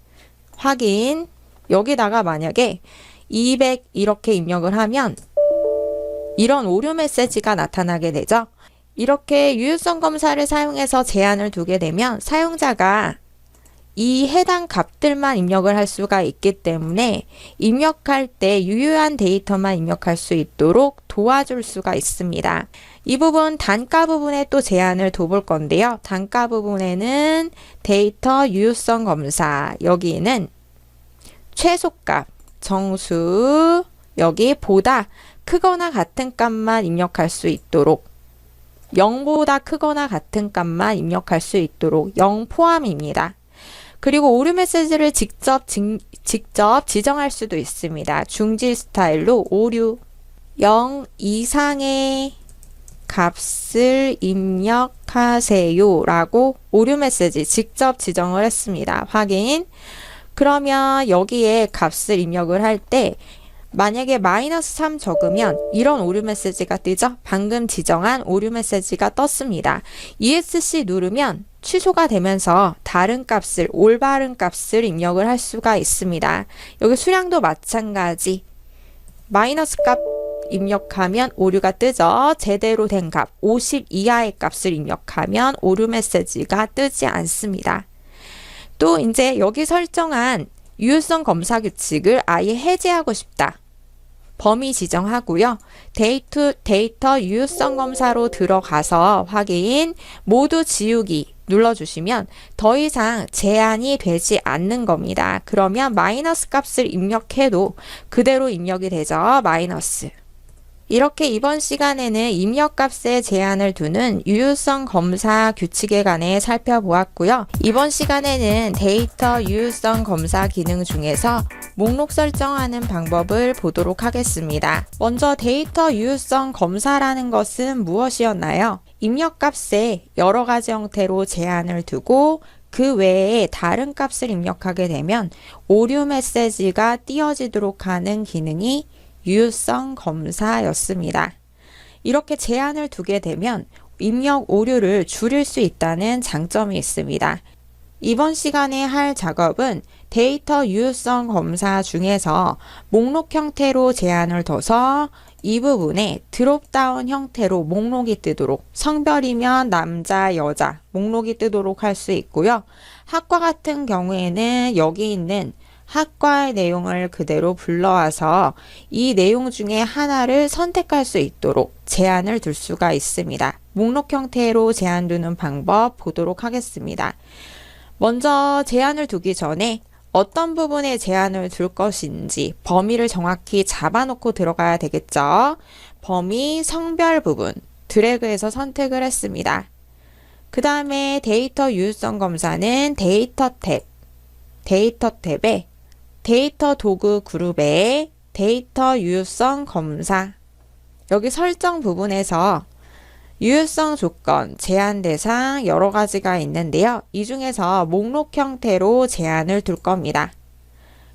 확인. 여기다가 만약에 200 이렇게 입력을 하면 이런 오류 메시지가 나타나게 되죠. 이렇게 유효성 검사를 사용해서 제한을 두게 되면 사용자가 이 해당 값들만 입력을 할 수가 있기 때문에 입력할 때 유효한 데이터만 입력할 수 있도록 도와줄 수가 있습니다. 이 부분 단가 부분에 또 제한을 둬볼 건데요. 단가 부분에는 데이터 유효성 검사, 여기는 최소값, 정수, 여기 보다 크거나 같은 값만 입력할 수 있도록, 0보다 크거나 같은 값만 입력할 수 있도록 0 포함입니다. 그리고 오류 메시지를 직접 지정할 수도 있습니다. 중지 스타일로 오류 0 이상의 값을 입력하세요 라고 오류 메시지 직접 지정을 했습니다. 확인. 그러면 여기에 값을 입력을 할 때 만약에 -3 적으면 이런 오류 메시지가 뜨죠. 방금 지정한 오류 메시지가 떴습니다. ESC 누르면 취소가 되면서 다른 값을, 올바른 값을 입력을 할 수가 있습니다. 여기 수량도 마찬가지. 마이너스 값 입력하면 오류가 뜨죠. 제대로 된 값, 50 이하의 값을 입력하면 오류 메시지가 뜨지 않습니다. 또 이제 여기 설정한 유효성 검사 규칙을 아예 해제하고 싶다. 범위 지정하고요. 데이터 유효성 검사로 들어가서 확인, 모두 지우기 눌러주시면 더 이상 제한이 되지 않는 겁니다. 그러면 마이너스 값을 입력해도 그대로 입력이 되죠. 마이너스. 이렇게 이번 시간에는 입력값에 제한을 두는 유효성 검사 규칙에 관해 살펴보았고요. 이번 시간에는 데이터 유효성 검사 기능 중에서 목록 설정하는 방법을 보도록 하겠습니다. 먼저 데이터 유효성 검사라는 것은 무엇이었나요? 입력값에 여러 가지 형태로 제한을 두고 그 외에 다른 값을 입력하게 되면 오류 메시지가 띄어지도록 하는 기능이 유효성 검사였습니다. 이렇게 제한을 두게 되면 입력 오류를 줄일 수 있다는 장점이 있습니다. 이번 시간에 할 작업은 데이터 유효성 검사 중에서 목록 형태로 제한을 둬서 이 부분에 드롭다운 형태로 목록이 뜨도록, 성별이면 남자, 여자 목록이 뜨도록 할 수 있고요. 학과 같은 경우에는 여기 있는 학과의 내용을 그대로 불러와서 이 내용 중에 하나를 선택할 수 있도록 제한을 둘 수가 있습니다. 목록 형태로 제한 두는 방법 보도록 하겠습니다. 먼저 제한을 두기 전에 어떤 부분에 제한을 둘 것인지 범위를 정확히 잡아놓고 들어가야 되겠죠. 범위 성별 부분 드래그해서 선택을 했습니다. 그 다음에 데이터 유효성 검사는 데이터 탭에 데이터 도구 그룹에 데이터 유효성 검사 여기 설정 부분에서 유효성 조건, 제한 대상 여러 가지가 있는데요. 이 중에서 목록 형태로 제한을 둘 겁니다.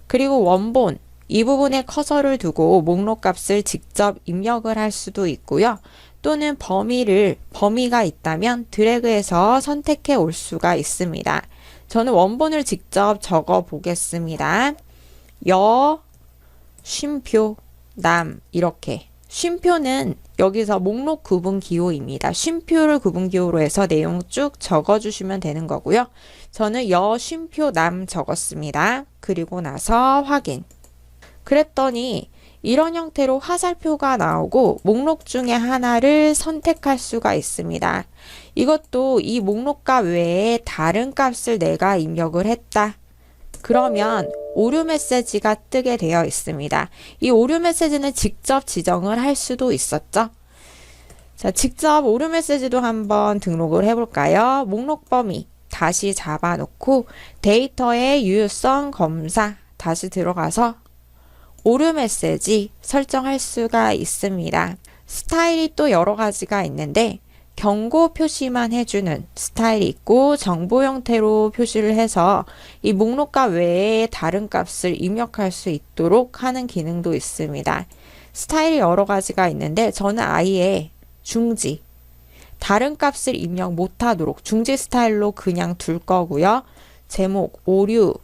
그리고 원본, 이 부분에 커서를 두고 목록 값을 직접 입력을 할 수도 있고요. 또는 범위가 있다면 드래그해서 선택해 올 수가 있습니다. 저는 원본을 직접 적어 보겠습니다. 쉼표, 이렇게. 쉼표는 여기서 목록 구분 기호입니다. 쉼표를 구분 기호로 해서 내용 쭉 적어주시면 되는 거고요. 저는 쉼표 적었습니다. 그리고 나서 확인. 그랬더니 이런 형태로 화살표가 나오고 목록 중에 하나를 선택할 수가 있습니다. 이것도 이 목록값 외에 다른 값을 내가 입력을 했다. 그러면 오류 메시지가 뜨게 되어 있습니다. 이 오류 메시지는 직접 지정을 할 수도 있었죠. 자, 직접 오류 메시지도 한번 등록을 해볼까요? 목록 범위 다시 잡아놓고 데이터의 유효성 검사 다시 들어가서 오류 메시지 설정할 수가 있습니다. 스타일이 또 여러 가지가 있는데 경고 표시만 해주는 스타일이 있고 정보 형태로 표시를 해서 이 목록값 외에 다른 값을 입력할 수 있도록 하는 기능도 있습니다. 스타일이 여러 가지가 있는데 저는 아예 중지, 다른 값을 입력 못하도록 중지 스타일로 그냥 둘 거고요. 제목, 오류,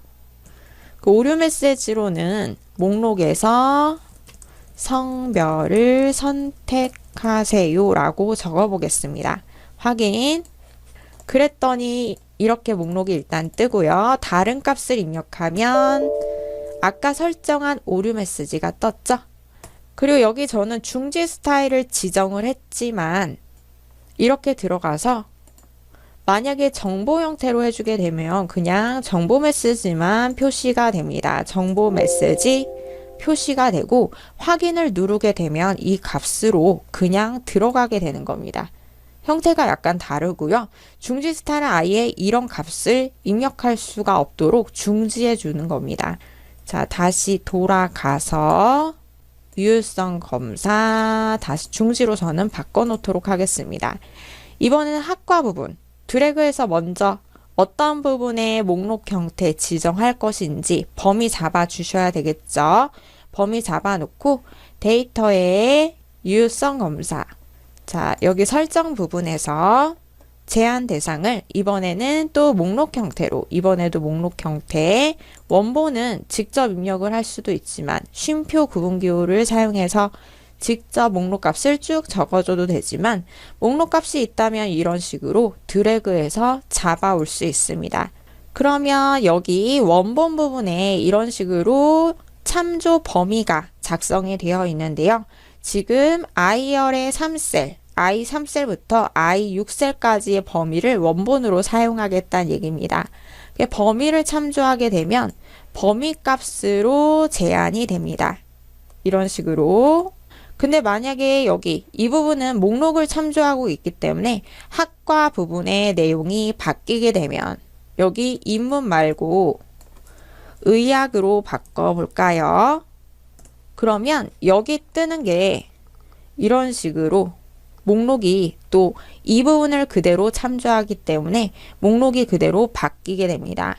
그 오류 메시지로는 목록에서 성별을 선택하세요 라고 적어보겠습니다. 확인. 그랬더니 이렇게 목록이 일단 뜨고요. 다른 값을 입력하면 아까 설정한 오류 메시지가 떴죠. 그리고 여기 저는 중지 스타일을 지정을 했지만 이렇게 들어가서 만약에 정보 형태로 해주게 되면 그냥 정보 메시지만 표시가 됩니다. 정보 메시지 표시가 되고 확인을 누르게 되면 이 값으로 그냥 들어가게 되는 겁니다. 형태가 약간 다르고요. 중지 스타일은 아예 이런 값을 입력할 수가 없도록 중지해 주는 겁니다. 자, 다시 돌아가서 유효성 검사 다시 중지로 저는 바꿔놓도록 하겠습니다. 이번에는 학과 부분 드래그해서 먼저 어떤 부분에 목록 형태 지정할 것인지 범위 잡아 주셔야 되겠죠. 범위 잡아놓고 데이터의 유효성 검사. 자, 여기 설정 부분에서 제한 대상을 이번에는 또 목록 형태로 이번에도 목록 형태 원본은 직접 입력을 할 수도 있지만 쉼표 구분 기호를 사용해서 직접 목록 값을 쭉 적어줘도 되지만 목록 값이 있다면 이런 식으로 드래그해서 잡아올 수 있습니다. 그러면 여기 원본 부분에 이런 식으로 참조 범위가 작성이 되어 있는데요. 지금 I열의 3셀, I 3셀부터 I 6셀까지의 범위를 원본으로 사용하겠다는 얘기입니다. 범위를 참조하게 되면 범위 값으로 제한이 됩니다. 이런 식으로. 근데 만약에 여기 이 부분은 목록을 참조하고 있기 때문에 학과 부분의 내용이 바뀌게 되면 여기 인문 말고 의학으로 바꿔볼까요? 그러면 여기 뜨는 게 이런 식으로 목록이 또 이 부분을 그대로 참조하기 때문에 목록이 그대로 바뀌게 됩니다.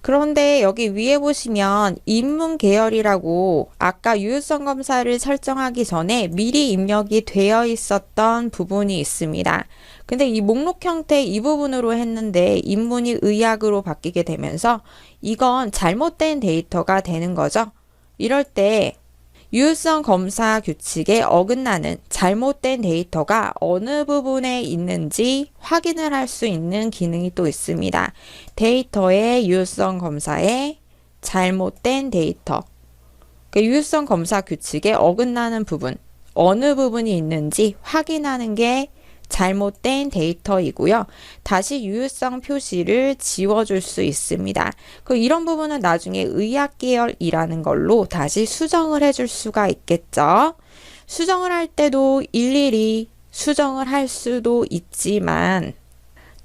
그런데 여기 위에 보시면 인문 계열이라고 아까 유효성 검사를 설정하기 전에 미리 입력이 되어 있었던 부분이 있습니다. 근데 이 목록 형태 이 부분으로 했는데 인문이 의학으로 바뀌게 되면서 이건 잘못된 데이터가 되는 거죠. 이럴 때 유효성 검사 규칙에 어긋나는 잘못된 데이터가 어느 부분에 있는지 확인을 할 수 있는 기능이 또 있습니다. 데이터의 유효성 검사에 잘못된 데이터, 유효성 검사 규칙에 어긋나는 부분, 어느 부분이 있는지 확인하는 게 잘못된 데이터이고요. 다시 유효성 표시를 지워줄 수 있습니다. 이런 부분은 나중에 의학 계열이라는 걸로 다시 수정을 해줄 수가 있겠죠. 수정을 할 때도 일일이 수정을 할 수도 있지만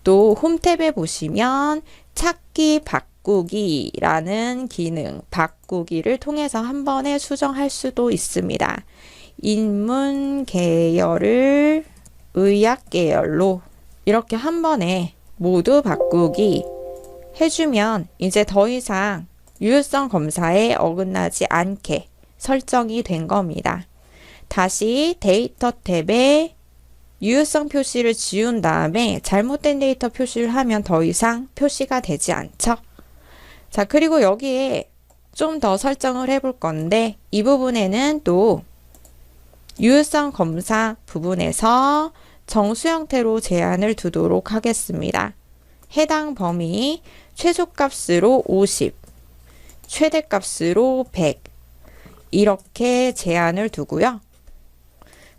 또 홈탭에 보시면 찾기 바꾸기라는 기능, 바꾸기를 통해서 한 번에 수정할 수도 있습니다. 인문 계열을 의학 계열로 이렇게 한 번에 모두 바꾸기 해주면 이제 더 이상 유효성 검사에 어긋나지 않게 설정이 된 겁니다. 다시 데이터 탭에 유효성 표시를 지운 다음에 잘못된 데이터 표시를 하면 더 이상 표시가 되지 않죠. 자, 그리고 여기에 좀 더 설정을 해볼 건데 이 부분에는 또 유효성 검사 부분에서 정수 형태로 제한을 두도록 하겠습니다. 해당 범위 최소값으로 50, 최대값으로 100 이렇게 제한을 두고요.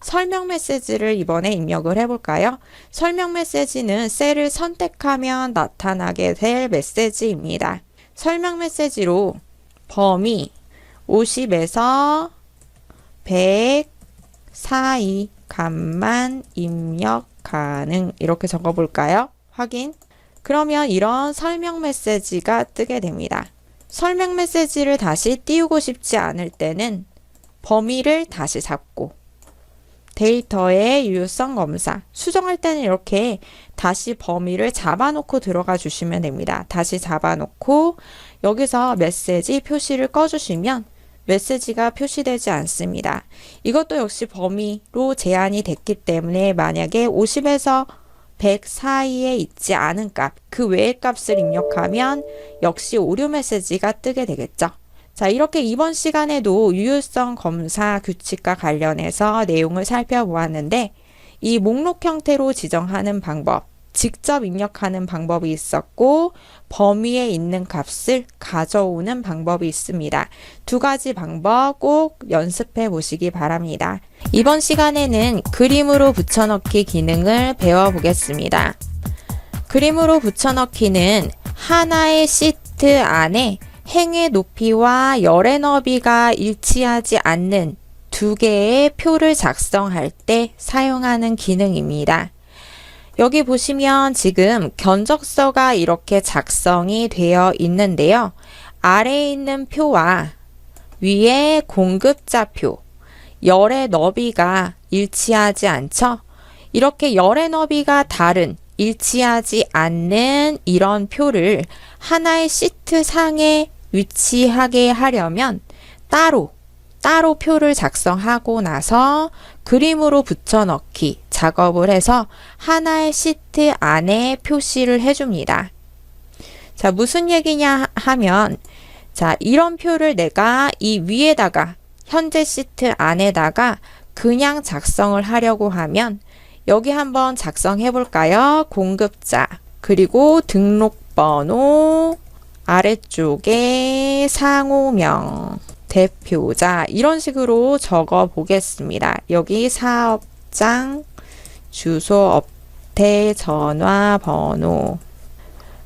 설명 메시지를 이번에 입력을 해볼까요? 설명 메시지는 셀을 선택하면 나타나게 될 메시지입니다. 설명 메시지로 범위 50에서 100 사이 값만 입력 가능 이렇게 적어볼까요? 확인. 그러면 이런 설명 메시지가 뜨게 됩니다. 설명 메시지를 다시 띄우고 싶지 않을 때는 범위를 다시 잡고 데이터의 유효성 검사 수정할 때는 이렇게 다시 범위를 잡아놓고 들어가 주시면 됩니다. 다시 잡아놓고 여기서 메시지 표시를 꺼주시면 메시지가 표시되지 않습니다. 이것도 역시 범위로 제한이 됐기 때문에 만약에 50에서 100 사이에 있지 않은 값, 그 외의 값을 입력하면 역시 오류 메시지가 뜨게 되겠죠. 자, 이렇게 이번 시간에도 유효성 검사 규칙과 관련해서 내용을 살펴보았는데 이 목록 형태로 지정하는 방법, 직접 입력하는 방법이 있었고 범위에 있는 값을 가져오는 방법이 있습니다. 두 가지 방법 꼭 연습해 보시기 바랍니다. 이번 시간에는 그림으로 붙여넣기 기능을 배워보겠습니다. 그림으로 붙여넣기는 하나의 시트 안에 행의 높이와 열의 너비가 일치하지 않는 두 개의 표를 작성할 때 사용하는 기능입니다. 여기 보시면 지금 견적서가 이렇게 작성이 되어 있는데요. 아래에 있는 표와 위에 공급자표, 열의 너비가 일치하지 않죠? 이렇게 열의 너비가 다른, 일치하지 않는 이런 표를 하나의 시트 상에 위치하게 하려면 따로 표를 작성하고 나서 그림으로 붙여넣기 작업을 해서 하나의 시트 안에 표시를 해줍니다. 자, 무슨 얘기냐 하면 자, 이런 표를 내가 이 위에다가 현재 시트 안에다가 그냥 작성을 하려고 하면 여기 한번 작성해 볼까요? 공급자 그리고 등록번호 아래쪽에 상호명 대표자 이런 식으로 적어 보겠습니다. 여기 사업장 주소 업태 전화번호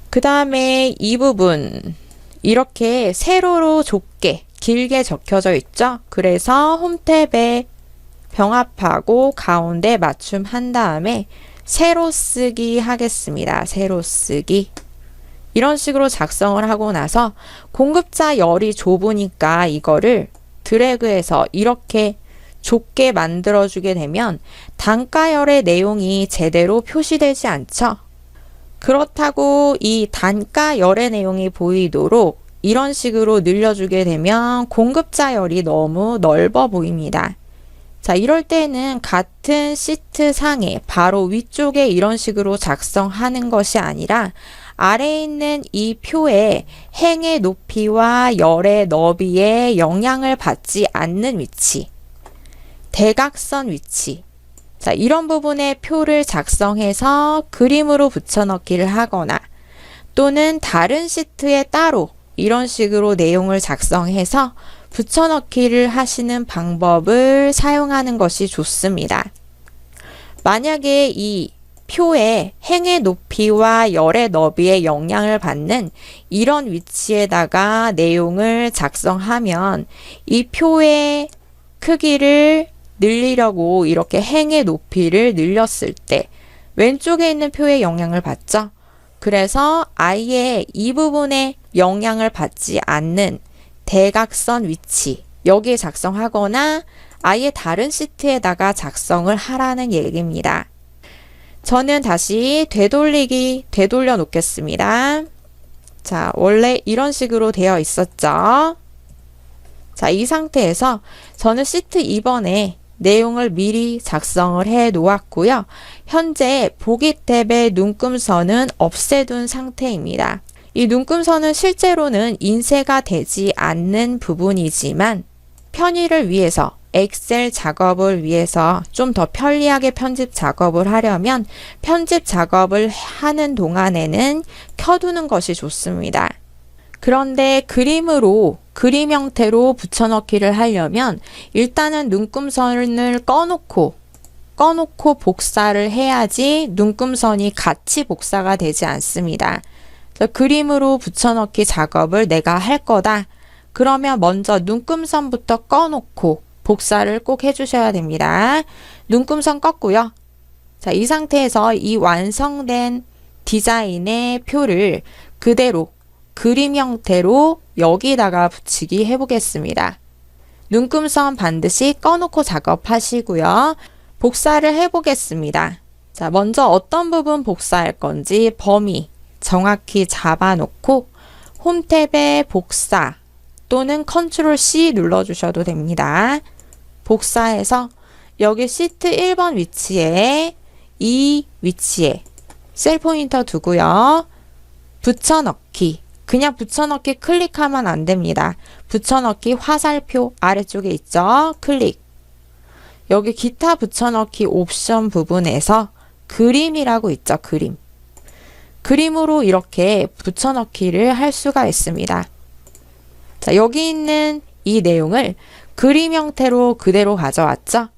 그 다음에 이 부분 이렇게 세로로 좁게 길게 적혀져 있죠. 그래서 홈탭에 병합하고 가운데 맞춤한 다음에 세로 쓰기 하겠습니다. 세로 쓰기 이런 식으로 작성을 하고 나서 공급자 열이 좁으니까 이거를 드래그해서 이렇게 좁게 만들어주게 되면 단가열의 내용이 제대로 표시되지 않죠. 그렇다고 이 단가열의 내용이 보이도록 이런 식으로 늘려주게 되면 공급자열이 너무 넓어 보입니다. 자, 이럴 때는 같은 시트 상에 바로 위쪽에 이런 식으로 작성하는 것이 아니라 아래에 있는 이 표에 행의 높이와 열의 너비에 영향을 받지 않는 위치, 대각선 위치, 자, 이런 부분에 표를 작성해서 그림으로 붙여넣기를 하거나 또는 다른 시트에 따로 이런 식으로 내용을 작성해서 붙여넣기를 하시는 방법을 사용하는 것이 좋습니다. 만약에 이 표에 행의 높이와 열의 너비에 영향을 받는 이런 위치에다가 내용을 작성하면 이 표의 크기를 늘리려고 이렇게 행의 높이를 늘렸을 때 왼쪽에 있는 표에 영향을 받죠. 그래서 아예 이 부분에 영향을 받지 않는 대각선 위치 여기에 작성하거나 아예 다른 시트에다가 작성을 하라는 얘기입니다. 저는 다시 되돌려 놓겠습니다. 자, 원래 이런 식으로 되어 있었죠. 자, 이 상태에서 저는 시트 2번에 내용을 미리 작성을 해 놓았고요. 현재 보기 탭의 눈금선은 없애둔 상태입니다. 이 눈금선은 실제로는 인쇄가 되지 않는 부분이지만 편의를 위해서 엑셀 작업을 위해서 좀 더 편리하게 편집 작업을 하려면 편집 작업을 하는 동안에는 켜두는 것이 좋습니다. 그런데 그림 형태로 붙여넣기를 하려면 일단은 눈금선을 꺼놓고 복사를 해야지 눈금선이 같이 복사가 되지 않습니다. 그림으로 붙여넣기 작업을 내가 할 거다. 그러면 먼저 눈금선부터 꺼놓고 복사를 꼭 해주셔야 됩니다. 눈금선 껐고요. 자, 이 상태에서 이 완성된 디자인의 표를 그대로 그림 형태로 여기다가 붙이기 해보겠습니다. 눈금선 반드시 꺼놓고 작업하시고요. 복사를 해보겠습니다. 자, 먼저 어떤 부분 복사할 건지 범위 정확히 잡아놓고 홈 탭에 복사 또는 컨트롤 C 눌러주셔도 됩니다. 복사해서 여기 시트 1번 위치에 이 위치에 셀 포인터 두고요. 붙여넣기 그냥 붙여넣기 클릭하면 안 됩니다. 붙여넣기 화살표 아래쪽에 있죠. 클릭. 여기 기타 붙여넣기 옵션 부분에서 그림이라고 있죠. 그림으로 이렇게 붙여넣기를 할 수가 있습니다. 자, 여기 있는 이 내용을 그림 형태로 그대로 가져왔죠.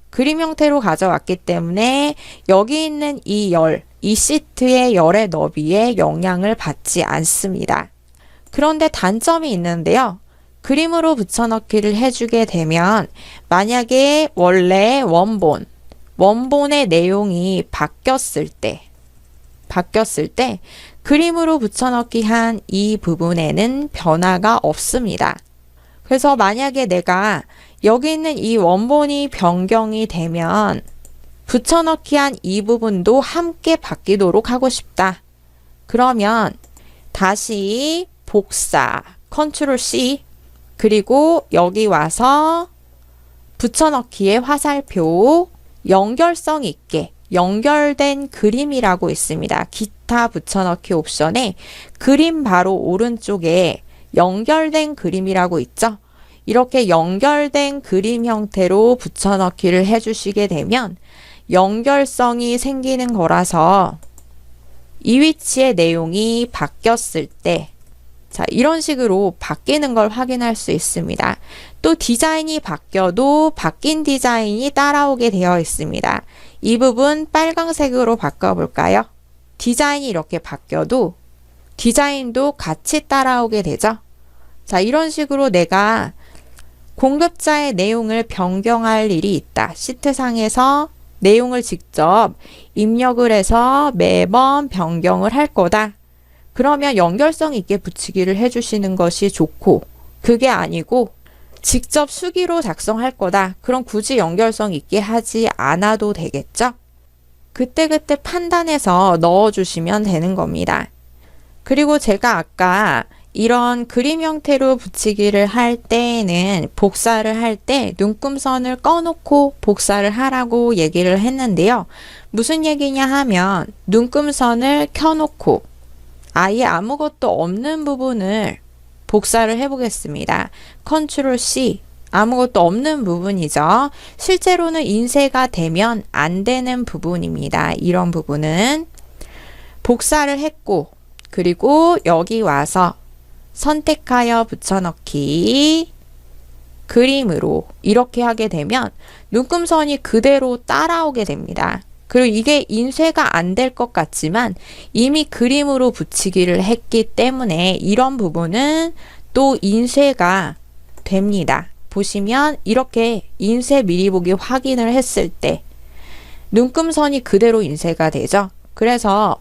그림 형태로 가져왔기 때문에 여기 있는 이 시트의 열의 너비에 영향을 받지 않습니다. 그런데 단점이 있는데요. 그림으로 붙여넣기를 해주게 되면 만약에 원래 원본의 내용이 바뀌었을 때 그림으로 붙여넣기 한 이 부분에는 변화가 없습니다. 그래서 만약에 내가 여기 있는 이 원본이 변경이 되면 붙여넣기 한 이 부분도 함께 바뀌도록 하고 싶다. 그러면 다시 복사, 컨트롤 C, 그리고 여기 와서 붙여넣기의 화살표, 연결성 있게 연결된 그림이라고 있습니다. 기타 붙여넣기 옵션에 그림 바로 오른쪽에 연결된 그림이라고 있죠. 이렇게 연결된 그림 형태로 붙여넣기를 해주시게 되면 연결성이 생기는 거라서 이 위치의 내용이 바뀌었을 때 자, 이런 식으로 바뀌는 걸 확인할 수 있습니다. 또 디자인이 바뀌어도 바뀐 디자인이 따라오게 되어 있습니다. 이 부분 빨강색으로 바꿔볼까요? 디자인이 이렇게 바뀌어도 디자인도 같이 따라오게 되죠. 자, 이런 식으로 내가 공급자의 내용을 변경할 일이 있다. 시트상에서 내용을 직접 입력을 해서 매번 변경을 할 거다. 그러면 연결성 있게 붙이기를 해주시는 것이 좋고, 그게 아니고 직접 수기로 작성할 거다. 그럼 굳이 연결성 있게 하지 않아도 되겠죠? 그때그때 판단해서 넣어주시면 되는 겁니다. 그리고 제가 아까 이런 그림 형태로 붙이기를 할 때에는 복사를 할 때 눈금선을 꺼놓고 복사를 하라고 얘기를 했는데요. 무슨 얘기냐 하면 눈금선을 켜놓고 아예 아무것도 없는 부분을 복사를 해보겠습니다. 컨트롤 C, 아무것도 없는 부분이죠. 실제로는 인쇄가 되면 안 되는 부분입니다. 이런 부분은 복사를 했고, 그리고 여기 와서 선택하여 붙여넣기, 그림으로 이렇게 하게 되면 눈금선이 그대로 따라오게 됩니다. 그리고 이게 인쇄가 안 될 것 같지만 이미 그림으로 붙이기를 했기 때문에 이런 부분은 또 인쇄가 됩니다. 보시면 이렇게 인쇄 미리 보기 확인을 했을 때 눈금선이 그대로 인쇄가 되죠. 그래서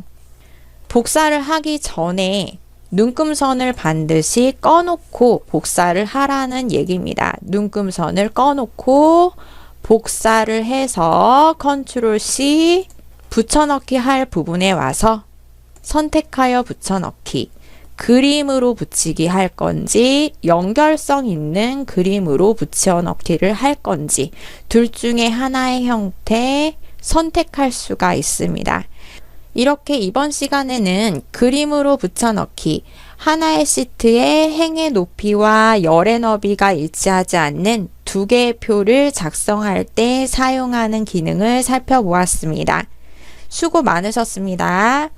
복사를 하기 전에 눈금선을 반드시 꺼놓고 복사를 하라는 얘기입니다. 눈금선을 꺼놓고 복사를 해서 컨트롤 C 붙여넣기 할 부분에 와서 선택하여 붙여넣기, 그림으로 붙이기 할 건지 연결성 있는 그림으로 붙여넣기를 할 건지 둘 중에 하나의 형태 선택할 수가 있습니다. 이렇게 이번 시간에는 그림으로 붙여넣기, 하나의 시트에 행의 높이와 열의 너비가 일치하지 않는 두 개의 표를 작성할 때 사용하는 기능을 살펴보았습니다. 수고 많으셨습니다.